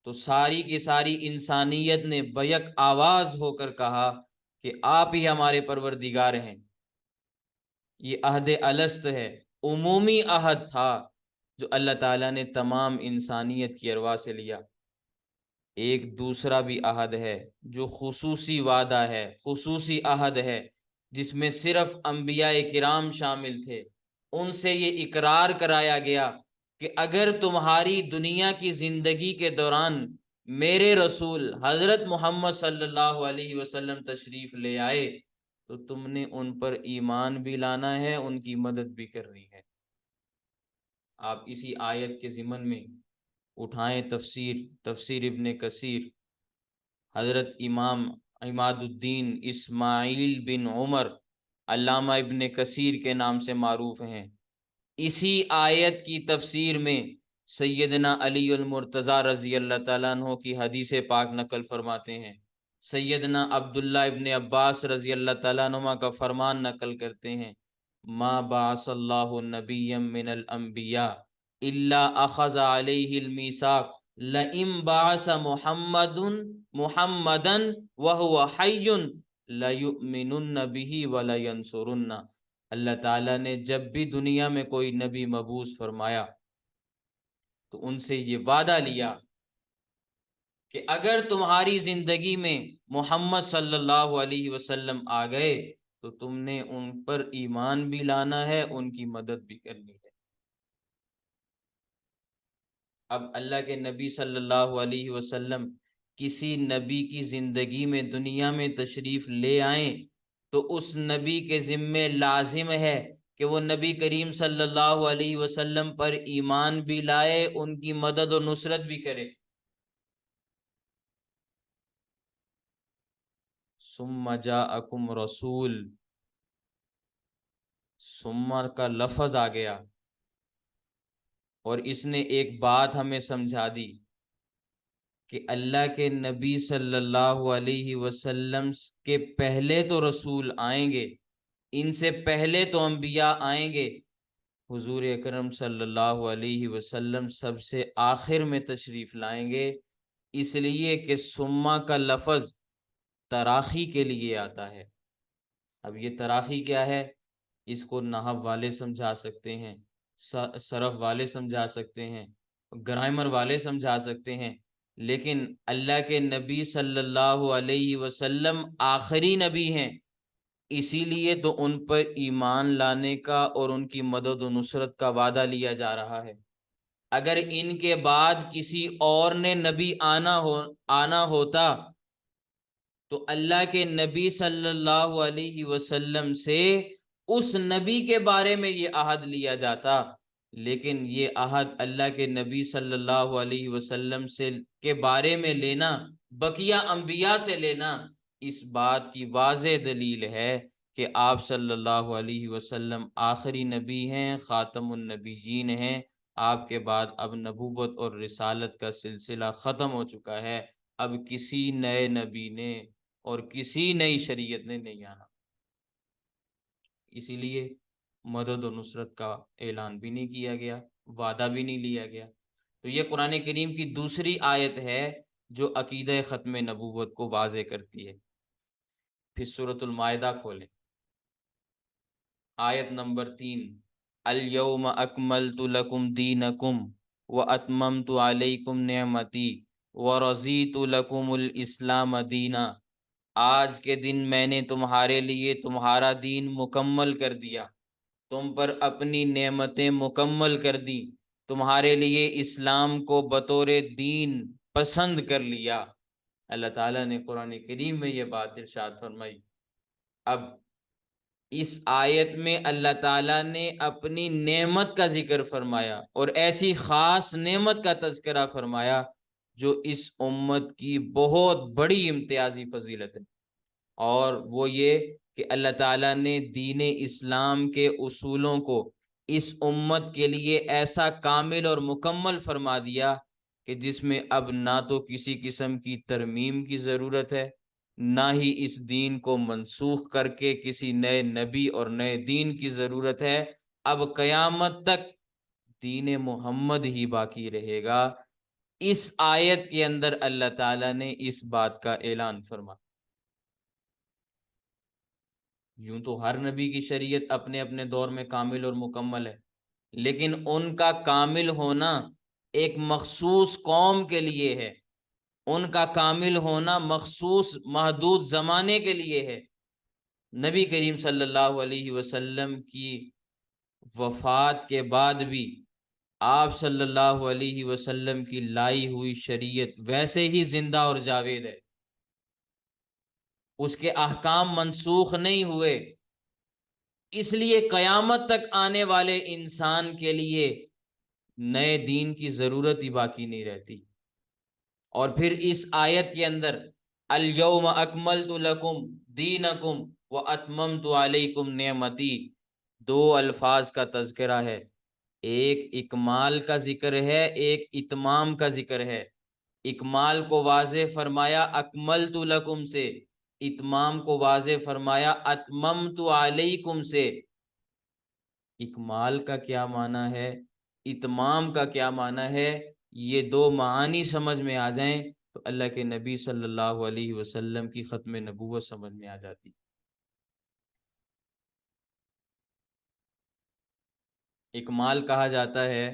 تو ساری کی ساری انسانیت نے بیک آواز ہو کر کہا کہ آپ ہی ہمارے پروردگار ہیں۔ یہ عہد الست ہے، عمومی عہد تھا جو اللہ تعالیٰ نے تمام انسانیت کی ارواح سے لیا۔ ایک دوسرا بھی عہد ہے جو خصوصی وعدہ ہے، خصوصی عہد ہے، جس میں صرف انبیاء کرام شامل تھے۔ ان سے یہ اقرار کرایا گیا کہ اگر تمہاری دنیا کی زندگی کے دوران میرے رسول حضرت محمد صلی اللہ علیہ وسلم تشریف لے آئے تو تم نے ان پر ایمان بھی لانا ہے، ان کی مدد بھی کرنی ہے۔ آپ اسی آیت کے ضمن میں اٹھائیں تفسیر ابن کثیر، حضرت امام عماد الدین اسماعیل بن عمر علامہ ابن کثیر کے نام سے معروف ہیں۔ اسی آیت کی تفسیر میں سیدنا علی المرتضی رضی اللہ تعالیٰ عنہ کی حدیث پاک نقل فرماتے ہیں، سیدنا عبداللہ ابن عباس رضی اللہ تعالیٰ عنہ کا فرمان نقل کرتے ہیں، ما بعث اللہ نبی من الانبیاء الا اخذ علیہ المیثاق لئن بعث محمدا وهو حی لیؤمنن به ولینصرن۔ اللہ تعالیٰ نے جب بھی دنیا میں کوئی نبی مبعوث فرمایا تو ان سے یہ وعدہ لیا کہ اگر تمہاری زندگی میں محمد صلی اللہ علیہ وسلم آ گئے تو تم نے ان پر ایمان بھی لانا ہے، ان کی مدد بھی کرنی ہے۔ اب اللہ کے نبی صلی اللہ علیہ وسلم کسی نبی کی زندگی میں دنیا میں تشریف لے آئیں تو اس نبی کے ذمے لازم ہے کہ وہ نبی کریم صلی اللہ علیہ وسلم پر ایمان بھی لائے، ان کی مدد و نصرت بھی کرے۔ ثم جاءکم رسول، ثم کا لفظ آ گیا اور اس نے ایک بات ہمیں سمجھا دی کہ اللہ کے نبی صلی اللہ علیہ وسلم کے پہلے تو رسول آئیں گے، ان سے پہلے تو انبیاء آئیں گے، حضور اکرم صلی اللہ علیہ وسلم سب سے آخر میں تشریف لائیں گے، اس لیے کہ ثم کا لفظ تراخی کے لیے آتا ہے۔ اب یہ تراخی کیا ہے؟ اس کو نحو والے سمجھا سکتے ہیں، صرف والے سمجھا سکتے ہیں، گرامر والے سمجھا سکتے ہیں، لیکن اللہ کے نبی صلی اللہ علیہ وسلم آخری نبی ہیں، اسی لیے تو ان پر ایمان لانے کا اور ان کی مدد و نصرت کا وعدہ لیا جا رہا ہے۔ اگر ان کے بعد کسی اور نے نبی آنا ہوتا تو اللہ کے نبی صلی اللہ علیہ وسلم سے اس نبی کے بارے میں یہ عہد لیا جاتا، لیکن یہ عہد اللہ کے نبی صلی اللہ علیہ وسلم سے کے بارے میں لینا، بقیہ انبیاء سے لینا، اس بات کی واضح دلیل ہے کہ آپ صلی اللہ علیہ وسلم آخری نبی ہیں، خاتم النبیین ہیں۔ آپ کے بعد اب نبوت اور رسالت کا سلسلہ ختم ہو چکا ہے، اب کسی نئے نبی نے اور کسی نئی شریعت نے نہیں آنا، اسی لیے مدد و نصرت کا اعلان بھی نہیں کیا گیا، وعدہ بھی نہیں لیا گیا۔ تو یہ قرآن کریم کی دوسری آیت ہے جو عقیدہ ختم نبوت کو واضح کرتی ہے۔ پھر سورۃ المائدہ کھولیں، آیت نمبر 3، الیوم اکملت لکم دینکم واتممت علیکم نعمتی ورضیت لکم الاسلام دینا۔ آج کے دن میں نے تمہارے لیے تمہارا دین مکمل کر دیا، تم پر اپنی نعمتیں مکمل کر دی، تمہارے لیے اسلام کو بطور دین پسند کر لیا۔ اللہ تعالیٰ نے قرآن کریم میں یہ بات ارشاد فرمائی۔ اب اس آیت میں اللہ تعالیٰ نے اپنی نعمت کا ذکر فرمایا اور ایسی خاص نعمت کا تذکرہ فرمایا جو اس امت کی بہت بڑی امتیازی فضیلت ہے، اور وہ یہ کہ اللہ تعالیٰ نے دین اسلام کے اصولوں کو اس امت کے لیے ایسا کامل اور مکمل فرما دیا کہ جس میں اب نہ تو کسی قسم کی ترمیم کی ضرورت ہے، نہ ہی اس دین کو منسوخ کر کے کسی نئے نبی اور نئے دین کی ضرورت ہے۔ اب قیامت تک دین محمد ہی باقی رہے گا۔ اس آیت کے اندر اللہ تعالیٰ نے اس بات کا اعلان فرمایا۔ یوں تو ہر نبی کی شریعت اپنے اپنے دور میں کامل اور مکمل ہے، لیکن ان کا کامل ہونا ایک مخصوص قوم کے لیے ہے، ان کا کامل ہونا مخصوص محدود زمانے کے لیے ہے۔ نبی کریم صلی اللہ علیہ وسلم کی وفات کے بعد بھی آپ صلی اللہ علیہ وسلم کی لائی ہوئی شریعت ویسے ہی زندہ اور جاوید ہے، اس کے احکام منسوخ نہیں ہوئے۔ اس لیے قیامت تک آنے والے انسان کے لیے نئے دین کی ضرورت ہی باقی نہیں رہتی۔ اور پھر اس آیت کے اندر الیوم اکملت لکم دینکم واتممت علیکم نعمتی، دو الفاظ کا تذکرہ ہے، ایک اکمال کا ذکر ہے، ایک اتمام کا ذکر ہے۔ اکمال کو واضح فرمایا اکملت لکم سے، اتمام کو واضح فرمایا اتممت علیکم سے۔ اکمال کا کیا معنی ہے، اتمام کا کیا معنی ہے، یہ دو معانی سمجھ میں آ جائیں تو اللہ کے نبی صلی اللہ علیہ وسلم کی ختم نبوت سمجھ میں آ جاتی۔ اکمال کہا جاتا ہے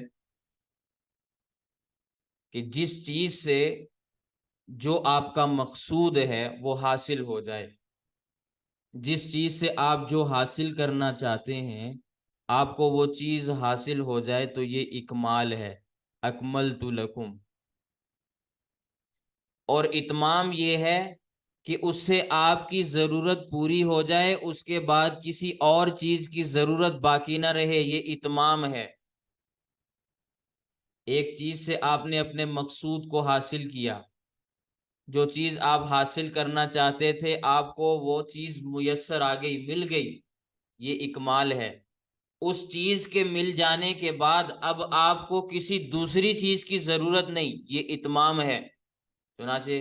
کہ جس چیز سے جو آپ کا مقصود ہے وہ حاصل ہو جائے، جس چیز سے آپ جو حاصل کرنا چاہتے ہیں آپ کو وہ چیز حاصل ہو جائے تو یہ اکمال ہے، اکملت لکم۔ اور اتمام یہ ہے کہ اس سے آپ کی ضرورت پوری ہو جائے، اس کے بعد کسی اور چیز کی ضرورت باقی نہ رہے، یہ اتمام ہے۔ ایک چیز سے آپ نے اپنے مقصود کو حاصل کیا، جو چیز آپ حاصل کرنا چاہتے تھے آپ کو وہ چیز میسر آ گئی، مل گئی، یہ اکمال ہے۔ اس چیز کے مل جانے کے بعد اب آپ کو کسی دوسری چیز کی ضرورت نہیں، یہ اتمام ہے۔ چنانچہ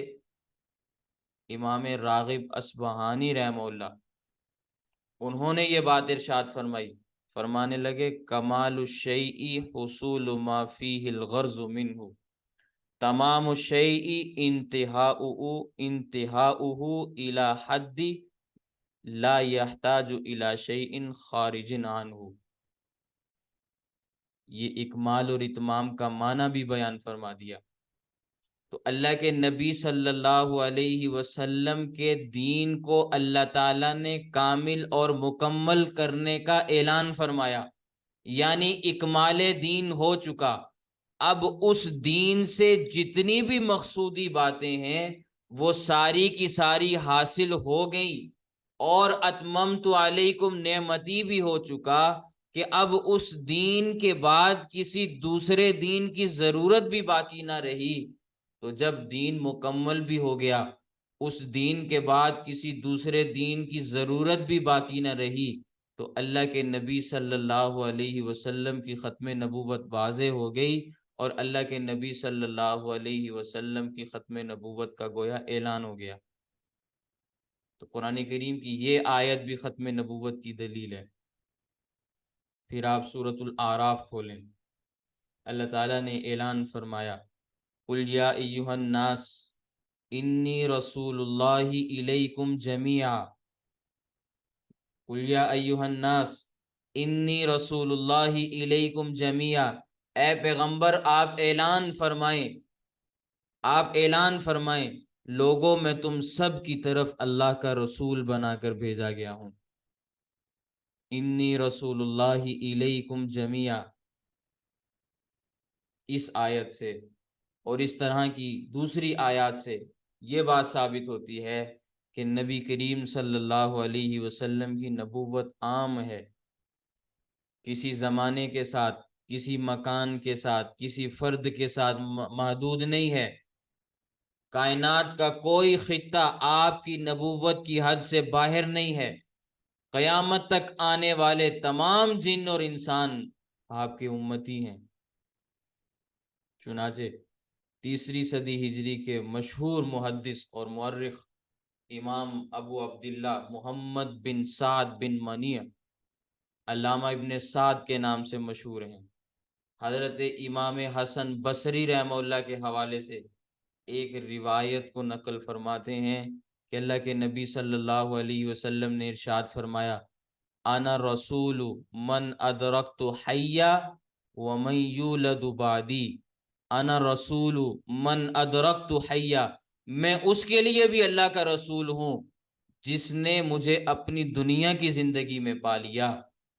امام راغب اصبہانی رحمہ اللہ انہوں نے یہ بات ارشاد فرمائی، فرمانے لگے کمال الشیء حصول ما فیہ الغرض منہ، تمام الشیء انتہاؤہ الی حد لا یحتاج الی شیء خارج عنہ۔ یہ اکمال اور اتمام کا معنی بھی بیان فرما دیا۔ تو اللہ کے نبی صلی اللہ علیہ وسلم کے دین کو اللہ تعالیٰ نے کامل اور مکمل کرنے کا اعلان فرمایا، یعنی اکمال دین ہو چکا۔ اب اس دین سے جتنی بھی مقصودی باتیں ہیں وہ ساری کی ساری حاصل ہو گئیں، اور اتممت علیکم نعمتی بھی ہو چکا کہ اب اس دین کے بعد کسی دوسرے دین کی ضرورت بھی باقی نہ رہی۔ تو جب دین مکمل بھی ہو گیا، اس دین کے بعد کسی دوسرے دین کی ضرورت بھی باقی نہ رہی، تو اللہ کے نبی صلی اللہ علیہ وسلم کی ختم نبوت واضح ہو گئی، اور اللہ کے نبی صلی اللہ علیہ وسلم کی ختم نبوت کا گویا اعلان ہو گیا۔ تو قرآن کریم کی یہ آیت بھی ختم نبوت کی دلیل ہے۔ پھر آپ سورۃ الاعراف کھولیں، اللہ تعالیٰ نے اعلان فرمایا قل یا ایہا الناس انی رسول اللہ الیکم جمیعا، قل یا ایہا الناس انی رسول اللہ الیکم جمیعا، اے پیغمبر آپ اعلان فرمائیں، آپ اعلان فرمائیں لوگوں میں تم سب کی طرف اللہ کا رسول بنا کر بھیجا گیا ہوں۔ انی رسول اللہ الیکم جمیعا، اس آیت سے اور اس طرح کی دوسری آیات سے یہ بات ثابت ہوتی ہے کہ نبی کریم صلی اللہ علیہ وسلم کی نبوت عام ہے، کسی زمانے کے ساتھ، کسی مکان کے ساتھ، کسی فرد کے ساتھ محدود نہیں ہے۔ کائنات کا کوئی خطہ آپ کی نبوت کی حد سے باہر نہیں ہے۔ قیامت تک آنے والے تمام جن اور انسان آپ کے امتی ہیں۔ چنانچہ تیسری صدی ہجری کے مشہور محدث اور مورخ امام ابو عبداللہ محمد بن سعد بن منیع، علامہ ابن سعد کے نام سے مشہور ہیں، حضرت امام حسن بصری رحمہ اللہ کے حوالے سے ایک روایت کو نقل فرماتے ہیں کہ اللہ کے نبی صلی اللہ علیہ وسلم نے ارشاد فرمایا، انا رسول من ادرکت حیا ومن یولد بعدی، انا رسول من ادرکت حیا، میں اس کے لیے بھی اللہ کا رسول ہوں جس نے مجھے اپنی دنیا کی زندگی میں پا لیا،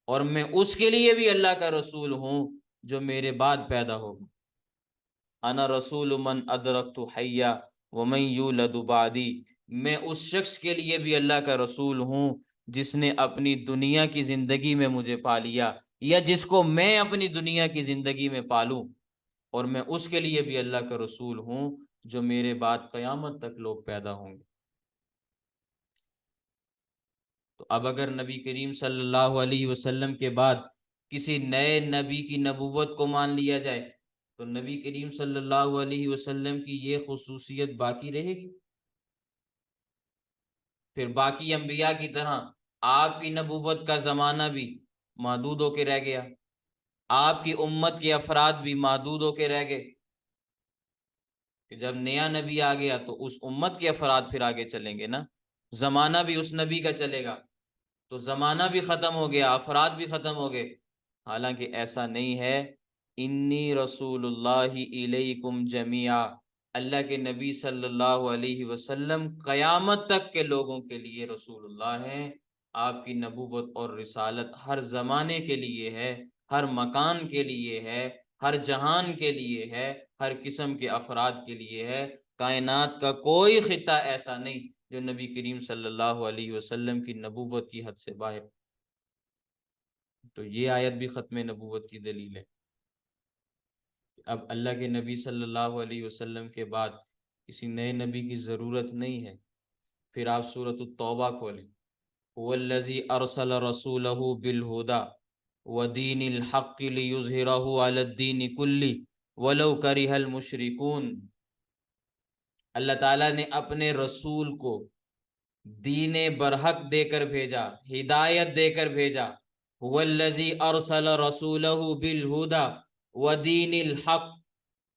اور میں اس کے لیے بھی اللہ کا رسول ہوں جو میرے بعد پیدا ہوگا۔ انا رسول من ادرکت حیا ومن یولد بعدی، میں اس شخص کے لیے بھی اللہ کا رسول ہوں جس نے اپنی دنیا کی زندگی میں مجھے پا لیا، یا جس کو میں اپنی دنیا کی زندگی میں پالوں، اور میں اس کے لیے بھی اللہ کا رسول ہوں جو میرے بعد قیامت تک لوگ پیدا ہوں گے۔ تو اب اگر نبی کریم صلی اللہ علیہ وسلم کے بعد کسی نئے نبی کی نبوت کو مان لیا جائے تو نبی کریم صلی اللہ علیہ وسلم کی یہ خصوصیت باقی رہے گی؟ پھر باقی انبیاء کی طرح آپ کی نبوت کا زمانہ بھی محدود ہو کے رہ گیا، آپ کی امت کے افراد بھی محدود ہو کے رہ گئے، کہ جب نیا نبی آ گیا تو اس امت کے افراد پھر آگے چلیں گے نا، زمانہ بھی اس نبی کا چلے گا، تو زمانہ بھی ختم ہو گیا، افراد بھی ختم ہو گئے۔ حالانکہ ایسا نہیں ہے، انی رسول اللہ الیکم جمیعا، اللہ کے نبی صلی اللہ علیہ وسلم قیامت تک کے لوگوں کے لیے رسول اللہ ہیں۔ آپ کی نبوت اور رسالت ہر زمانے کے لیے ہے، ہر مکان کے لیے ہے، ہر جہان کے لیے ہے، ہر قسم کے افراد کے لیے ہے۔ کائنات کا کوئی خطہ ایسا نہیں جو نبی کریم صلی اللہ علیہ وسلم کی نبوت کی حد سے باہر۔ تو یہ آیت بھی ختم نبوت کی دلیل ہے۔ اب اللہ کے نبی صلی اللہ علیہ وسلم کے بعد کسی نئے نبی کی ضرورت نہیں ہے۔ پھر آپ سورۃ التوبہ کھولیں، هو الذی ارسل رسولہ بالہدی ودین الحق لیظہرہ علی الدین کلہ ولو کرہ المشرکون، اللہ تعالیٰ نے اپنے رسول کو دین برحق دے کر بھیجا، ہدایت دے کر بھیجا۔ هو الذی ارسل رسولہ بالہدی ودین الحق،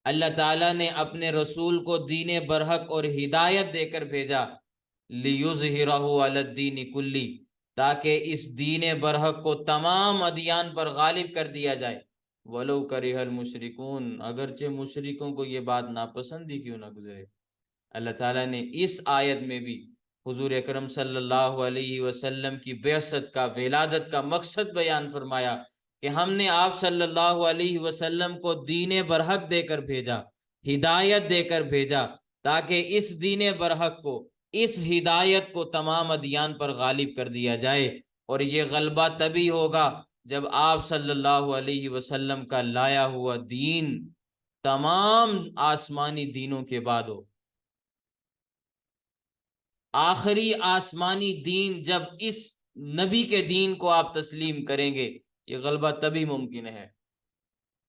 اللہ تعالیٰ نے اپنے رسول کو دین برحق اور ہدایت دے کر بھیجا، لیظہرہ علی الدین کلی، تاکہ اس دین برحق کو تمام ادیان پر غالب کر دیا جائے۔ ولو کرہ المشرکون، اگرچہ مشرکوں کو یہ بات ناپسند ہی کیوں نہ گزرے۔ اللہ تعالیٰ نے اس آیت میں بھی حضور اکرم صلی اللہ علیہ وسلم کی بعثت کا، ولادت کا مقصد بیان فرمایا کہ ہم نے آپ صلی اللہ علیہ وسلم کو دین برحق دے کر بھیجا، ہدایت دے کر بھیجا، تاکہ اس دین برحق کو، اس ہدایت کو تمام ادیان پر غالب کر دیا جائے۔ اور یہ غلبہ تبھی ہوگا جب آپ صلی اللہ علیہ وسلم کا لایا ہوا دین تمام آسمانی دینوں کے بعد ہو۔ آخری آسمانی دین جب اس نبی کے دین کو آپ تسلیم کریں گے، یہ غلبہ تبھی ممکن ہے۔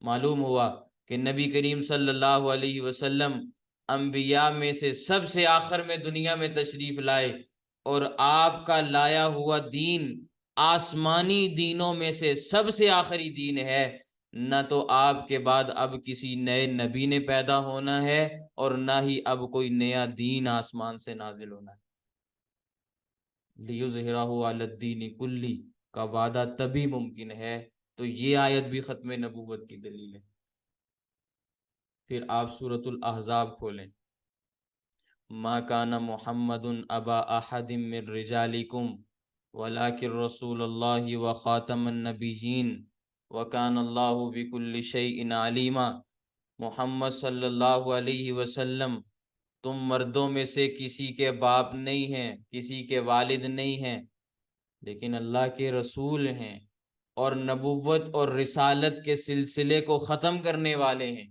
معلوم ہوا کہ نبی کریم صلی اللہ علیہ وسلم انبیاء میں سے سب سے آخر میں دنیا میں تشریف لائے، اور آپ کا لایا ہوا دین آسمانی دینوں میں سے سب سے آخری دین ہے۔ نہ تو آپ کے بعد اب کسی نئے نبی نے پیدا ہونا ہے، اور نہ ہی اب کوئی نیا دین آسمان سے نازل ہونا ہے۔ لیظہرہ علی الدین کلی کا وعدہ تبھی ممکن ہے۔ تو یہ آیت بھی ختم نبوت کی دلیل ہے۔ پھر آپ سورۃ الاحزاب کھولیں، ما کان محمد ابا احد من رجالکم ولکن رسول اللہ وخاتم النبیین وکان اللہ بکل شیء علیما۔ محمد صلی اللہ علیہ وسلم تم مردوں میں سے کسی کے باپ نہیں ہیں، کسی کے والد نہیں ہیں، لیکن اللہ کے رسول ہیں، اور نبوت اور رسالت کے سلسلے کو ختم کرنے والے ہیں،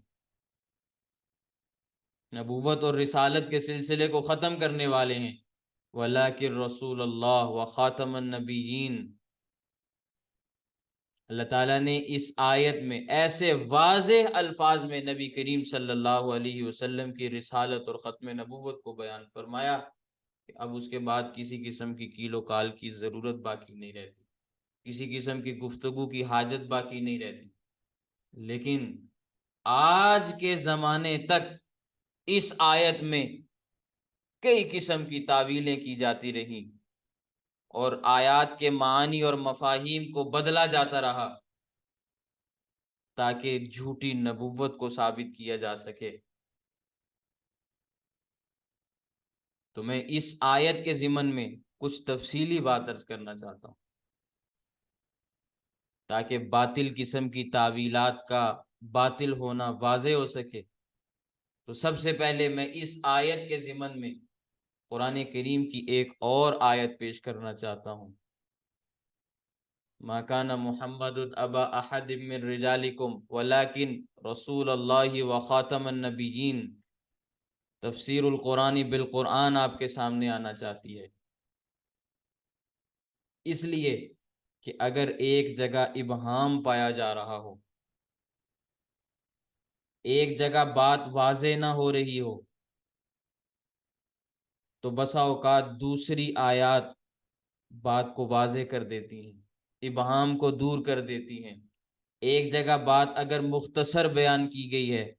نبوت اور رسالت کے سلسلے کو ختم کرنے والے ہیں۔ وَلَٰكِن رسول اللہ وخاتم النبیین، اللہ تعالیٰ نے اس آیت میں ایسے واضح الفاظ میں نبی کریم صلی اللہ علیہ وسلم کی رسالت اور ختم نبوت کو بیان فرمایا کہ اب اس کے بعد کسی قسم کی کیل و کال کی ضرورت باقی نہیں رہتی، کسی قسم کی گفتگو کی حاجت باقی نہیں رہتی۔ لیکن آج کے زمانے تک اس آیت میں کئی قسم کی تعویلیں کی جاتی رہی اور آیات کے معنی اور مفاہیم کو بدلا جاتا رہا تاکہ جھوٹی نبوت کو ثابت کیا جا سکے۔ تو میں اس آیت کے ضمن میں کچھ تفصیلی بات عرض کرنا چاہتا ہوں تاکہ باطل قسم کی تعویلات کا باطل ہونا واضح ہو سکے۔ تو سب سے پہلے میں اس آیت کے ضمن میں قرآن کریم کی ایک اور آیت پیش کرنا چاہتا ہوں۔ ما کان محمد ابا احد من رجالکم ولکن رسول اللہ وخاتم النبیین، تفسیر القرآن بالقرآن آپ کے سامنے آنا چاہتی ہے، اس لیے کہ اگر ایک جگہ ابہام پایا جا رہا ہو، ایک جگہ بات واضح نہ ہو رہی ہو، تو بسا اوقات دوسری آیات بات کو واضح کر دیتی ہیں، ابہام کو دور کر دیتی ہیں۔ ایک جگہ بات اگر مختصر بیان کی گئی ہے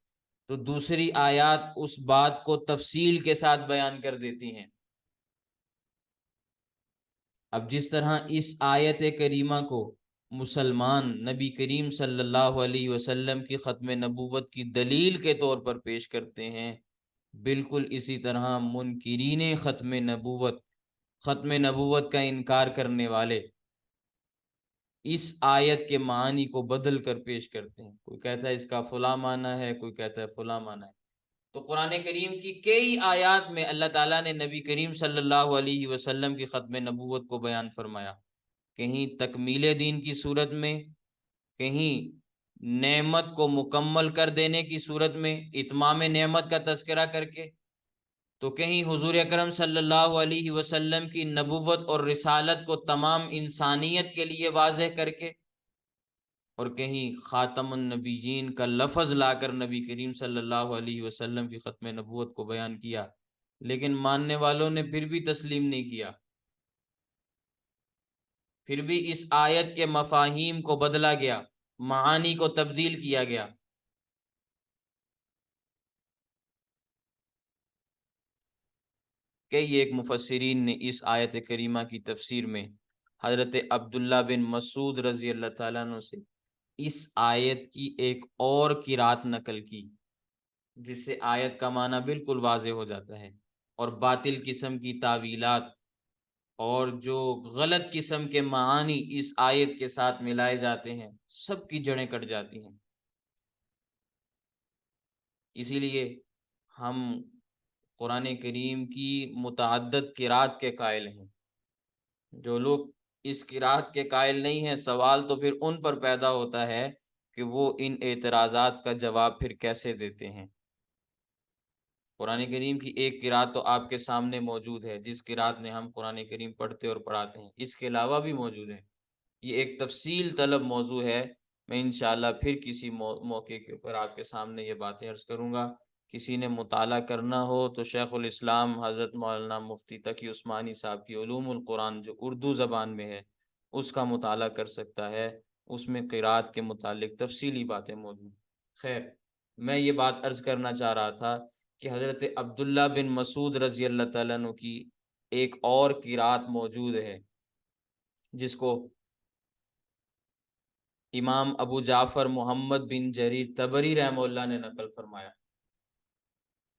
تو دوسری آیات اس بات کو تفصیل کے ساتھ بیان کر دیتی ہیں۔ اب جس طرح اس آیت کریمہ کو مسلمان نبی کریم صلی اللہ علیہ وسلم کی ختم نبوت کی دلیل کے طور پر پیش کرتے ہیں، بالکل اسی طرح منکرین ختم نبوت کا انکار کرنے والے اس آیت کے معنی کو بدل کر پیش کرتے ہیں۔ کوئی کہتا ہے اس کا فلاں معنی ہے، کوئی کہتا ہے فلاں معنی ہے۔ تو قرآن کریم کی کئی آیات میں اللہ تعالیٰ نے نبی کریم صلی اللہ علیہ وسلم کی ختم نبوت کو بیان فرمایا، کہیں تکمیل دین کی صورت میں، کہیں نعمت کو مکمل کر دینے کی صورت میں اتمام نعمت کا تذکرہ کر کے، تو کہیں حضور اکرم صلی اللہ علیہ وسلم کی نبوت اور رسالت کو تمام انسانیت کے لیے واضح کر کے، اور کہیں خاتم النبیین کا لفظ لا کر نبی کریم صلی اللہ علیہ وسلم کی ختم نبوت کو بیان کیا۔ لیکن ماننے والوں نے پھر بھی تسلیم نہیں کیا، پھر بھی اس آیت کے مفاہیم کو بدلا گیا، معانی کو تبدیل کیا گیا۔ کئی ایک مفسرین نے اس آیت کریمہ کی تفسیر میں حضرت عبداللہ بن مسعود رضی اللہ تعالیٰ عنہ سے اس آیت کی ایک اور قرات نقل کی، جس سے آیت کا معنی بالکل واضح ہو جاتا ہے، اور باطل قسم کی تعویلات اور جو غلط قسم کے معانی اس آیت کے ساتھ ملائے جاتے ہیں، سب کی جڑیں کٹ جاتی ہیں۔ اسی لیے ہم قرآن کریم کی متعدد قرات کے قائل ہیں۔ جو لوگ اس قرات کے قائل نہیں ہیں، سوال تو پھر ان پر پیدا ہوتا ہے کہ وہ ان اعتراضات کا جواب پھر کیسے دیتے ہیں۔ قرآن کریم کی ایک قرات تو آپ کے سامنے موجود ہے، جس قرات میں ہم قرآن کریم پڑھتے اور پڑھاتے ہیں، اس کے علاوہ بھی موجود ہے۔ یہ ایک تفصیل طلب موضوع ہے، میں انشاءاللہ پھر کسی موقع کے اوپر آپ کے سامنے یہ باتیں عرض کروں گا۔ کسی نے مطالعہ کرنا ہو تو شیخ الاسلام حضرت مولانا مفتی تقی عثمانی صاحب کی علوم القرآن جو اردو زبان میں ہے اس کا مطالعہ کر سکتا ہے، اس میں قرات کے متعلق تفصیلی باتیں موجود ہیں۔ خیر، میں یہ بات عرض کرنا چاہ رہا تھا کہ حضرت عبداللہ بن مسعود رضی اللہ تعالیٰ عنہ کی ایک اور قرات موجود ہے، جس کو امام ابو جعفر محمد بن جریر طبری رحمہ اللہ نے نقل فرمایا۔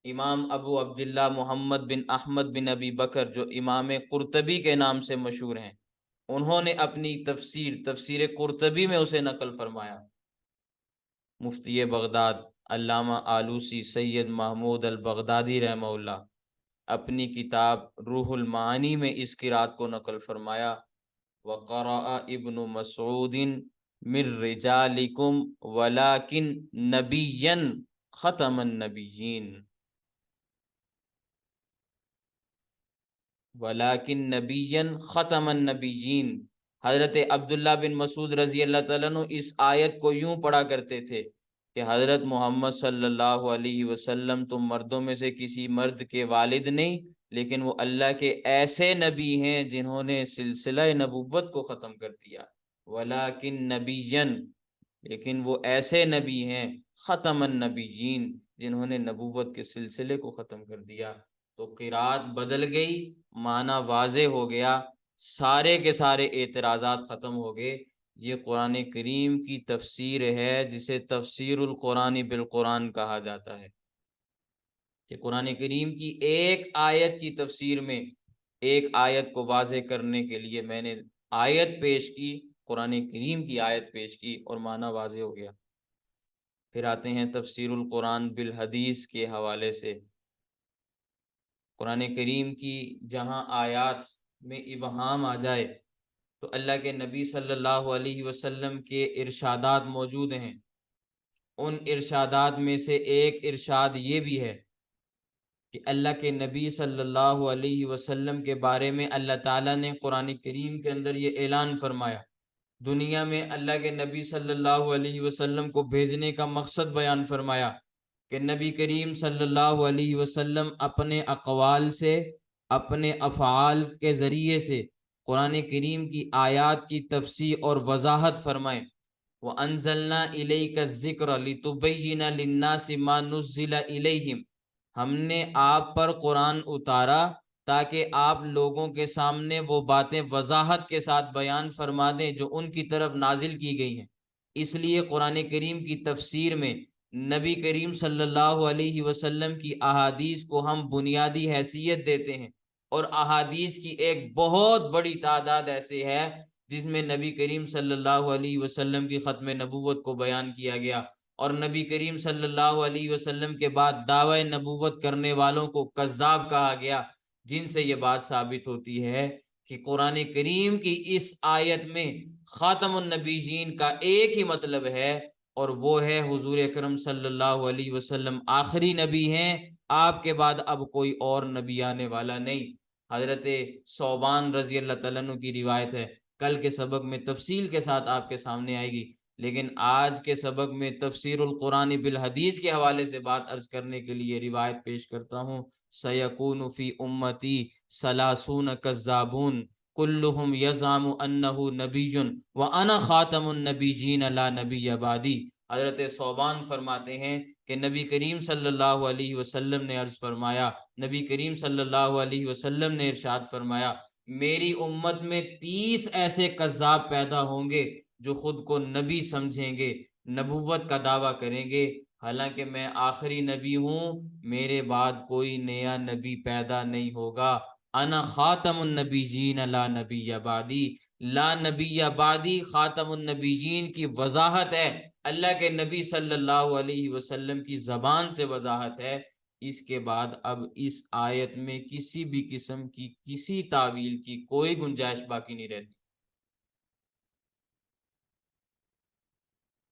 امام ابو عبداللہ محمد بن احمد بن ابی بکر جو امام قرطبی کے نام سے مشہور ہیں، انہوں نے اپنی تفسیر قرطبی میں اسے نقل فرمایا۔ مفتی بغداد علامہ آلوسی سید محمود البغدادی رحمہ اللہ اپنی کتاب روح المعانی میں اس قرات کو نقل فرمایا، وقرأ ابن مسعود من رجالکم ولکن نبیا ختم النبیین، ولیکن نبیا ختم النبیین۔ حضرت عبداللہ بن مسعود رضی اللہ تعالیٰ عنہ اس آیت کو یوں پڑھا کرتے تھے کہ حضرت محمد صلی اللہ علیہ وسلم تم مردوں میں سے کسی مرد کے والد نہیں، لیکن وہ اللہ کے ایسے نبی ہیں جنہوں نے سلسلہ نبوت کو ختم کر دیا۔ ولیکن نبیا، لیکن وہ ایسے نبی ہیں ختم النبیین جنہوں نے نبوت کے سلسلے کو ختم کر دیا۔ تو قرات بدل گئی، معنی واضح ہو گیا، سارے کے سارے اعتراضات ختم ہو گئے۔ یہ قرآن کریم کی تفسیر ہے جسے تفسیر القرآن بالقرآن کہا جاتا ہے، کہ قرآن کریم کی ایک آیت کی تفسیر میں ایک آیت کو واضح کرنے کے لیے میں نے آیت پیش کی، قرآن کریم کی آیت پیش کی اور معنی واضح ہو گیا۔ پھر آتے ہیں تفسیر القرآن بالحدیث کے حوالے سے۔ قرآن کریم کی جہاں آیات میں ابہام آ جائے تو اللہ کے نبی صلی اللہ علیہ وسلم کے ارشادات موجود ہیں۔ ان ارشادات میں سے ایک ارشاد یہ بھی ہے کہ اللہ کے نبی صلی اللہ علیہ وسلم کے بارے میں اللہ تعالیٰ نے قرآن کریم کے اندر یہ اعلان فرمایا، دنیا میں اللہ کے نبی صلی اللہ علیہ وسلم کو بھیجنے کا مقصد بیان فرمایا کہ نبی کریم صلی اللہ علیہ وسلم اپنے اقوال سے، اپنے افعال کے ذریعے سے قرآن کریم کی آیات کی تفسیر اور وضاحت فرمائیں۔ وَأَنزَلْنَا إِلَيْكَ الذِّكْرَ لِتُبَيِّنَ لِلنَّاسِ مَا نُزِّلَ إِلَيْهِمْ، ہم نے آپ پر قرآن اتارا تاکہ آپ لوگوں کے سامنے وہ باتیں وضاحت کے ساتھ بیان فرما دیں جو ان کی طرف نازل کی گئی ہیں۔ اس لیے قرآن کریم کی تفسیر میں نبی کریم صلی اللہ علیہ وسلم کی احادیث کو ہم بنیادی حیثیت دیتے ہیں، اور احادیث کی ایک بہت بڑی تعداد ایسے ہے جس میں نبی کریم صلی اللہ علیہ وسلم کی ختم نبوت کو بیان کیا گیا، اور نبی کریم صلی اللہ علیہ وسلم کے بعد دعوی نبوت کرنے والوں کو کذاب کہا گیا، جن سے یہ بات ثابت ہوتی ہے کہ قرآن کریم کی اس آیت میں خاتم النبیین کا ایک ہی مطلب ہے، اور وہ ہے حضور اکرم صلی اللہ علیہ وسلم آخری نبی ہیں، آپ کے بعد اب کوئی اور نبی آنے والا نہیں۔ حضرت ثوبان رضی اللہ تعالیٰ عنہ کی روایت ہے، کل کے سبق میں تفصیل کے ساتھ آپ کے سامنے آئے گی، لیکن آج کے سبق میں تفسیر القرآن بالحدیث کے حوالے سے بات عرض کرنے کے لیے روایت پیش کرتا ہوں۔ سیکون فی امتی ثلاثون کذابون کلہم یزعم انہ نبی وانا خاتم النبیین لا نبی بعدی۔ حضرت ثوبان فرماتے ہیں کہ نبی کریم صلی اللہ علیہ وسلم نے عرض فرمایا، نبی کریم صلی اللہ علیہ وسلم نے ارشاد فرمایا، میری امت میں 30 ایسے کذاب پیدا ہوں گے جو خود کو نبی سمجھیں گے، نبوت کا دعویٰ کریں گے، حالانکہ میں آخری نبی ہوں، میرے بعد کوئی نیا نبی پیدا نہیں ہوگا۔ انا خاتم النبیین لا نبی بعدی، لا نبی بعدی خاتم النبیین کی وضاحت ہے، اللہ کے نبی صلی اللہ علیہ وسلم کی زبان سے وضاحت ہے۔ اس کے بعد اب اس آیت میں کسی بھی قسم کی کسی تعویل کی کوئی گنجائش باقی نہیں رہتی۔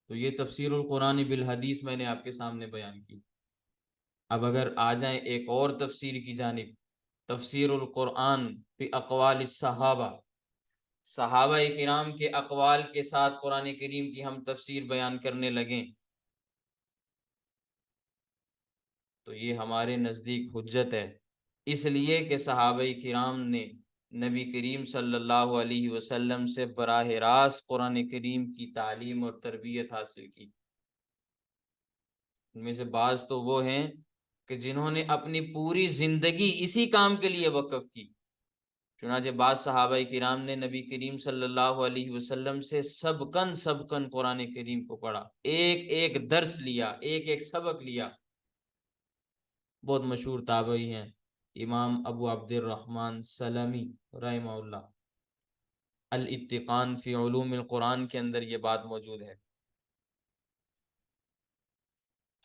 تو یہ تفسیر القرآن بالحدیث میں نے آپ کے سامنے بیان کی۔ اب اگر آ جائیں ایک اور تفسیر کی جانب، تفسیر القرآن فی اقوال الصحابہ، صحابہ کرام کے اقوال کے ساتھ قرآن کریم کی ہم تفسیر بیان کرنے لگیں تو یہ ہمارے نزدیک حجت ہے، اس لیے کہ صحابہ کرام نے نبی کریم صلی اللہ علیہ وسلم سے براہ راست قرآن کریم کی تعلیم اور تربیت حاصل کی۔ ان میں سے بعض تو وہ ہیں کہ جنہوں نے اپنی پوری زندگی اسی کام کے لیے وقف کی۔ چنانچہ بعض صحابہ کرام نے نبی کریم صلی اللہ علیہ وسلم سے سبقن قرآن کریم کو پڑھا، ایک ایک درس لیا، ایک ایک سبق لیا۔ بہت مشہور تابعی ہیں امام ابو عبد الرحمن سلمی رحمہ اللہ، الاتقان فی علوم القرآن کے اندر یہ بات موجود ہے۔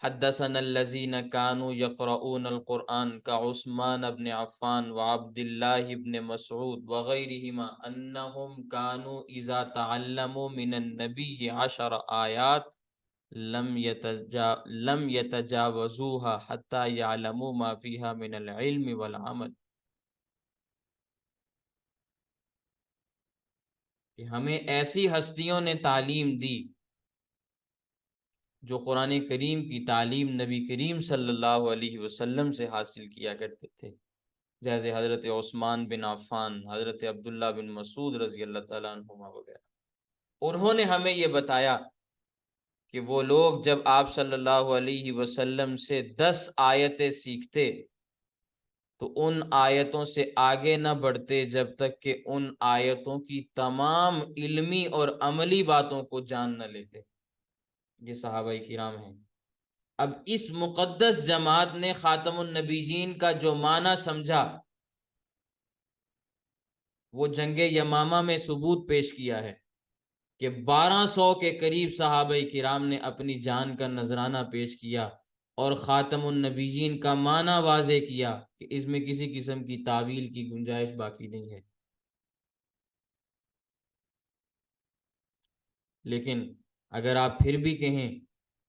حدثنا الذين كانوا يقرؤون القرآن كعثمان بن عفان وعبد الله بن مسعود وغيرهما أنهم كانوا إذا تعلموا من النبي 10 آيات لم يتجاوزوها حتى يعلموا ما فيها من العلم والعمل، کہ ہمیں ایسی ہستیوں نے تعلیم دی جو قرآن کریم کی تعلیم نبی کریم صلی اللہ علیہ وسلم سے حاصل کیا کرتے تھے، جیسے حضرت عثمان بن عفان، حضرت عبداللہ بن مسعود رضی اللہ تعالیٰ عنہما وغیرہ۔ انہوں نے ہمیں یہ بتایا کہ وہ لوگ جب آپ صلی اللہ علیہ وسلم سے 10 آیتیں سیکھتے تو ان آیتوں سے آگے نہ بڑھتے جب تک کہ ان آیتوں کی تمام علمی اور عملی باتوں کو جان نہ لیتے۔ یہ صحابہ کرام ہیں۔ اب اس مقدس جماعت نے خاتم النبیین کا جو معنی سمجھا وہ جنگ یمامہ میں ثبوت پیش کیا ہے کہ 1200 کے قریب صحابہ کرام نے اپنی جان کا نذرانہ پیش کیا اور خاتم النبیین کا معنی واضح کیا کہ اس میں کسی قسم کی تعویل کی گنجائش باقی نہیں ہے۔ لیکن اگر آپ پھر بھی کہیں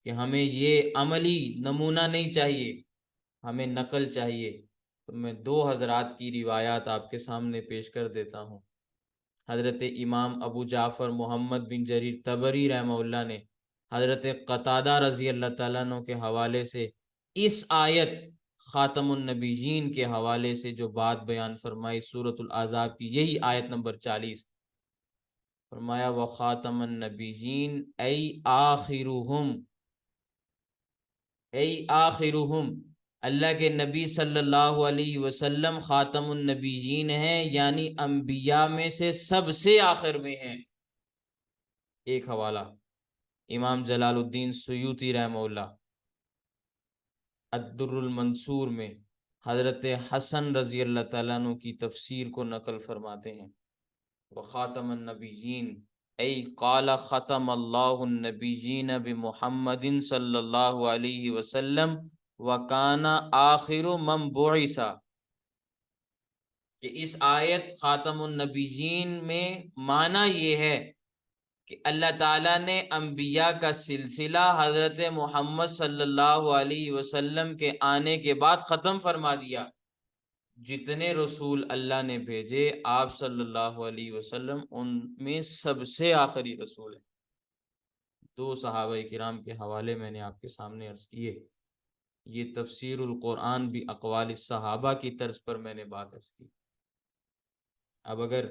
کہ ہمیں یہ عملی نمونہ نہیں چاہیے، ہمیں نقل چاہیے، تو میں 2 حضرات کی روایات آپ کے سامنے پیش کر دیتا ہوں۔ حضرت امام ابو جعفر محمد بن جریر طبری رحمہ اللہ نے حضرت قتادہ رضی اللہ تعالیٰ عنہ کے حوالے سے اس آیت خاتم النبیین کے حوالے سے جو بات بیان فرمائی سورۃ الاحزاب کی یہی آیت نمبر 40، فرمایا وخاتم النبیین ای آخرہم، اللہ کے نبی صلی اللہ علیہ وسلم خاتم النبیین ہیں، یعنی انبیاء میں سے سب سے آخر میں ہیں۔ ایک حوالہ امام جلال الدین سیوطی رحمہ اللہ الدر المنصور میں حضرت حسن رضی اللہ تعالیٰ عنہ کی تفسیر کو نقل فرماتے ہیں، وخاتم النبیین ای قال ختم اللہ النبیین بمحمد صلی اللہ علیہ وسلم وکان آخر من بعث، کہ اس آیت خاتم النبیین میں معنی یہ ہے کہ اللہ تعالیٰ نے انبیاء کا سلسلہ حضرت محمد صلی اللہ علیہ وسلم کے آنے کے بعد ختم فرما دیا۔ جتنے رسول اللہ نے بھیجے آپ صلی اللہ علیہ وسلم ان میں سب سے آخری رسول ہیں۔ 2 صحابہ کرام کے حوالے میں نے آپ کے سامنے عرض کیے۔ یہ تفسیر القرآن بھی اقوال الصحابہ کی طرز پر میں نے بات عرض کی۔ اب اگر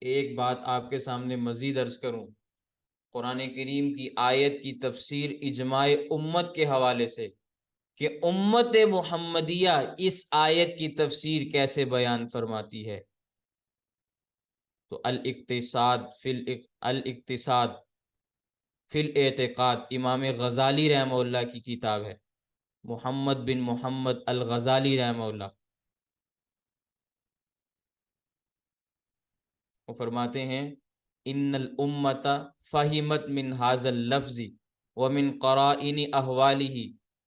ایک بات آپ کے سامنے مزید عرض کروں، قرآن کریم کی آیت کی تفسیر اجماع امت کے حوالے سے کہ امت محمدیہ اس آیت کی تفسیر کیسے بیان فرماتی ہے، تو الاقتصاد فی الاعتقاد امام غزالی رحمہ اللہ کی کتاب ہے، محمد بن محمد الغزالی رحمہ اللہ، وہ فرماتے ہیں ان الامت فہمت من ھذا اللفظ ومن قرائن احوالہ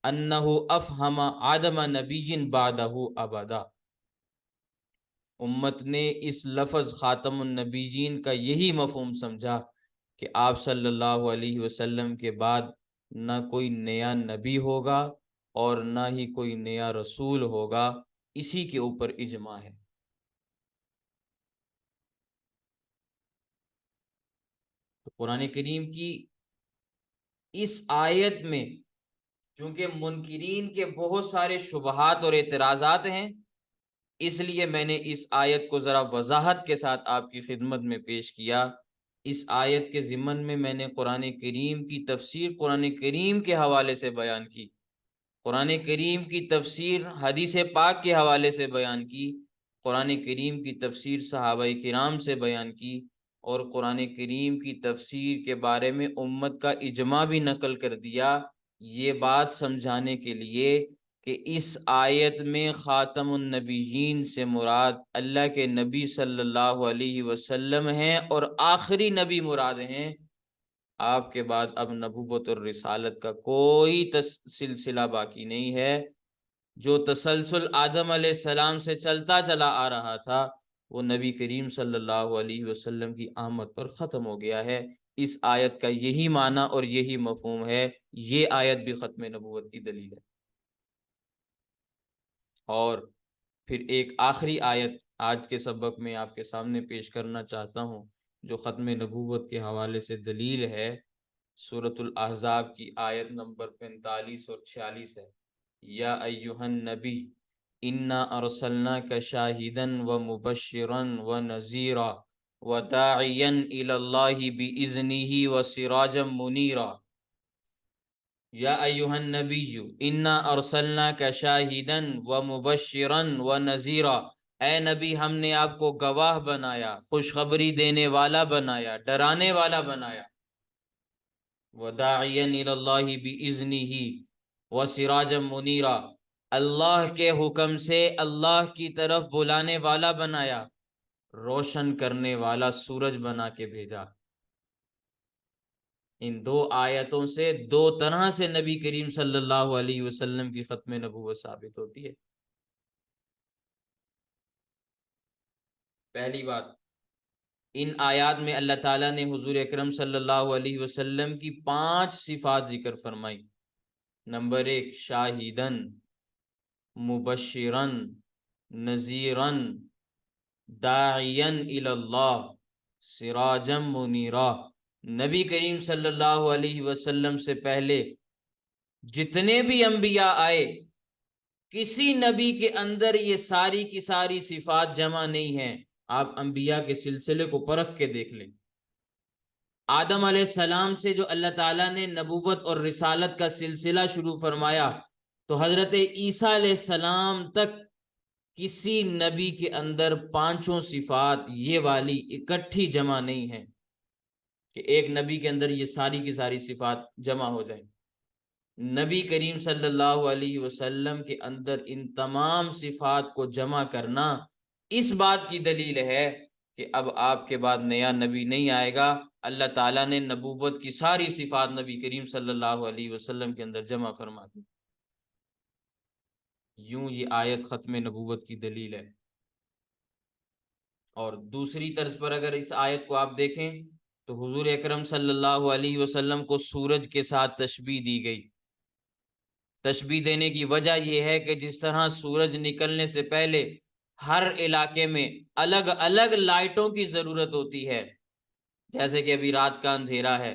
انہ افہم عدم نبی بعدہ ابدا۔ امت نے اس لفظ خاتم النبیین کا یہی مفہوم سمجھا کہ آپ صلی اللہ علیہ وسلم کے بعد نہ کوئی نیا نبی ہوگا اور نہ ہی کوئی نیا رسول ہوگا، اسی کے اوپر اجماع ہے۔ تو قرآن کریم کی اس آیت میں چونکہ منکرین کے بہت سارے شبہات اور اعتراضات ہیں، اس لیے میں نے اس آیت کو ذرا وضاحت کے ساتھ آپ کی خدمت میں پیش کیا۔ اس آیت کے ضمن میں میں نے قرآن کریم کی تفسیر قرآن کریم کے حوالے سے بیان کی، قرآن کریم کی تفسیر حدیث پاک کے حوالے سے بیان کی، قرآن کریم کی تفسیر صحابہ کرام سے بیان کی، اور قرآن کریم کی تفسیر کے بارے میں امت کا اجماع بھی نقل کر دیا، یہ بات سمجھانے کے لیے کہ اس آیت میں خاتم النبیین سے مراد اللہ کے نبی صلی اللہ علیہ وسلم ہیں اور آخری نبی مراد ہیں۔ آپ کے بعد اب نبوت اور رسالت کا کوئی سلسلہ باقی نہیں ہے۔ جو تسلسل آدم علیہ السلام سے چلتا چلا آ رہا تھا وہ نبی کریم صلی اللہ علیہ وسلم کی آمد پر ختم ہو گیا ہے۔ اس آیت کا یہی معنی اور یہی مفہوم ہے۔ یہ آیت بھی ختم نبوت کی دلیل ہے۔ اور پھر ایک آخری آیت آج کے سبق میں آپ کے سامنے پیش کرنا چاہتا ہوں جو ختم نبوت کے حوالے سے دلیل ہے، سورۃ الاحزاب کی آیت نمبر 45 اور 46 ہے۔ یا ایہا النبی انا ارسلناک شاہدا ومبشرا ونذیرا وداعیا الی اللہ باذنہ وسراجا منیرا۔ یا ایہا النبی انا ارسلناک شاہدا ومبشرا ونذیرا، اے نبی ہم نے آپ کو گواہ بنایا، خوشخبری دینے والا بنایا، ڈرانے والا بنایا، وداعیا الی اللہ باذنہ وسراجا منیرا، اللہ کے حکم سے اللہ کی طرف بلانے والا بنایا، روشن کرنے والا سورج بنا کے بھیجا۔ ان دو آیتوں سے دو طرح سے نبی کریم صلی اللہ علیہ وسلم کی ختم نبوت ثابت ہوتی ہے۔ پہلی بات، ان آیات میں اللہ تعالیٰ نے حضور اکرم صلی اللہ علیہ وسلم کی 5 صفات ذکر فرمائی۔ نمبر 1، شاہدن، مبشرن، نذیرن، داعین الی اللہ، سراجم منیرا۔ نبی کریم صلی اللہ علیہ وسلم سے پہلے جتنے بھی انبیاء آئے، کسی نبی کے اندر یہ ساری کی ساری صفات جمع نہیں ہیں۔ آپ انبیاء کے سلسلے کو پرکھ کے دیکھ لیں۔ آدم علیہ السلام سے جو اللہ تعالیٰ نے نبوت اور رسالت کا سلسلہ شروع فرمایا، تو حضرت عیسیٰ علیہ السلام تک کسی نبی کے اندر 5 صفات یہ والی اکٹھی جمع نہیں ہیں کہ ایک نبی کے اندر یہ ساری کی ساری صفات جمع ہو جائیں۔ نبی کریم صلی اللہ علیہ وسلم کے اندر ان تمام صفات کو جمع کرنا اس بات کی دلیل ہے کہ اب آپ کے بعد نیا نبی نہیں آئے گا۔ اللہ تعالیٰ نے نبوت کی ساری صفات نبی کریم صلی اللہ علیہ وسلم کے اندر جمع فرما دی۔ یوں یہ آیت ختم نبوت کی دلیل ہے۔ اور دوسری طرز پر اگر اس آیت کو آپ دیکھیں تو حضور اکرم صلی اللہ علیہ وسلم کو سورج کے ساتھ تشبیہ دی گئی۔ تشبیہ دینے کی وجہ یہ ہے کہ جس طرح سورج نکلنے سے پہلے ہر علاقے میں الگ الگ لائٹوں کی ضرورت ہوتی ہے، جیسے کہ ابھی رات کا اندھیرا ہے،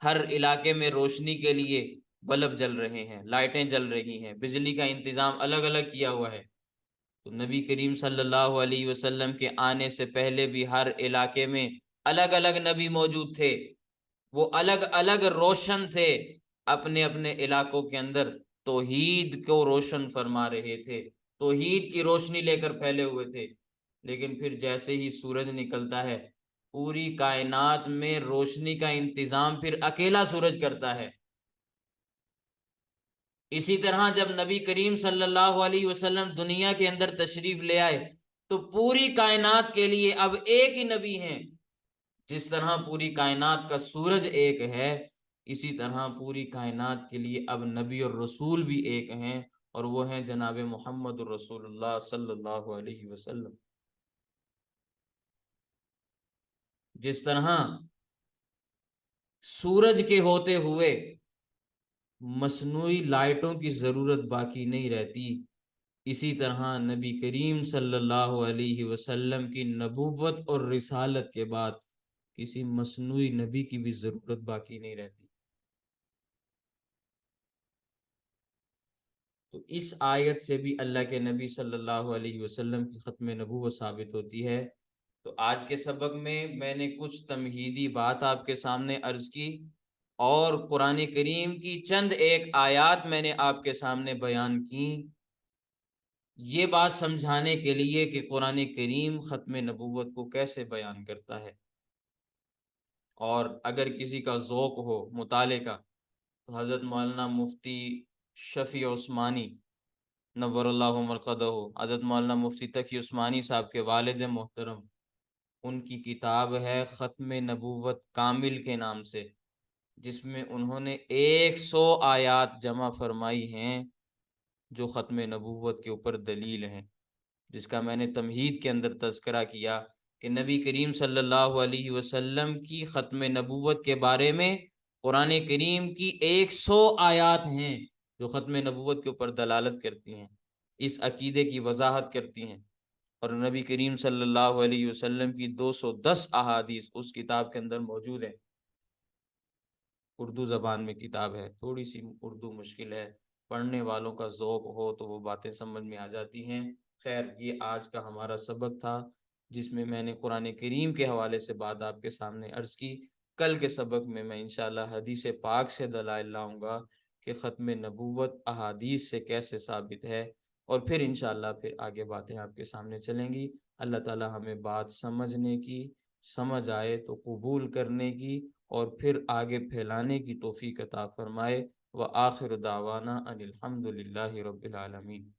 ہر علاقے میں روشنی کے لیے بلب جل رہے ہیں، لائٹیں جل رہی ہیں، بجلی کا انتظام الگ الگ کیا ہوا ہے۔ تو نبی کریم صلی اللہ علیہ وسلم کے آنے سے پہلے بھی ہر علاقے میں الگ الگ نبی موجود تھے، وہ الگ الگ روشن تھے، اپنے اپنے علاقوں کے اندر توحید کو روشن فرما رہے تھے، توحید کی روشنی لے کر پھیلے ہوئے تھے۔ لیکن پھر جیسے ہی سورج نکلتا ہے، پوری کائنات میں روشنی کا انتظام پھر اکیلا سورج کرتا ہے۔ اسی طرح جب نبی کریم صلی اللہ علیہ وسلم دنیا کے اندر تشریف لے آئے تو پوری کائنات کے لیے اب ایک ہی نبی ہیں۔ جس طرح پوری کائنات کا سورج ایک ہے، اسی طرح پوری کائنات کے لیے اب نبی اور رسول بھی ایک ہیں، اور وہ ہیں جناب محمد الرسول اللہ صلی اللہ علیہ وسلم۔ جس طرح سورج کے ہوتے ہوئے مصنوعی لائٹوں کی ضرورت باقی نہیں رہتی، اسی طرح نبی کریم صلی اللہ علیہ وسلم کی نبوت اور رسالت کے بعد کسی مصنوعی نبی کی بھی ضرورت باقی نہیں رہتی۔ تو اس آیت سے بھی اللہ کے نبی صلی اللہ علیہ وسلم کی ختم نبوت ثابت ہوتی ہے۔ تو آج کے سبق میں نے کچھ تمہیدی بات آپ کے سامنے عرض کی، اور قرآن کریم کی چند ایک آیات میں نے آپ کے سامنے بیان کی، یہ بات سمجھانے کے لیے کہ قرآن کریم ختم نبوت کو کیسے بیان کرتا ہے۔ اور اگر کسی کا ذوق ہو مطالعے کا تو حضرت مولانا مفتی شفیع عثمانی نور اللہ مرقدہ، حضرت مولانا مفتی تقی عثمانی صاحب کے والد محترم، ان کی کتاب ہے ختم نبوت کامل کے نام سے، جس میں انہوں نے 100 آیات جمع فرمائی ہیں جو ختم نبوت کے اوپر دلیل ہیں، جس کا میں نے تمہید کے اندر تذکرہ کیا کہ نبی کریم صلی اللہ علیہ وسلم کی ختم نبوت کے بارے میں قرآن کریم کی 100 آیات ہیں جو ختم نبوت کے اوپر دلالت کرتی ہیں، اس عقیدے کی وضاحت کرتی ہیں۔ اور نبی کریم صلی اللہ علیہ وسلم کی 210 احادیث اس کتاب کے اندر موجود ہیں۔ اردو زبان میں کتاب ہے، تھوڑی سی اردو مشکل ہے، پڑھنے والوں کا ذوق ہو تو وہ باتیں سمجھ میں آ جاتی ہیں۔ خیر، یہ آج کا ہمارا سبق تھا جس میں نے قرآن کریم کے حوالے سے بات آپ کے سامنے عرض کی۔ کل کے سبق میں انشاءاللہ حدیث پاک سے دلائل لاؤں گا کہ ختم نبوت احادیث سے کیسے ثابت ہے، اور پھر انشاءاللہ پھر آگے باتیں آپ کے سامنے چلیں گی۔ اللہ تعالی ہمیں بات سمجھنے کی، سمجھ آئے تو قبول کرنے کی، اور پھر آگے پھیلانے کی توفیق عطا فرمائے۔ وآخر دعوانا ان الحمد للہ رب العالمین۔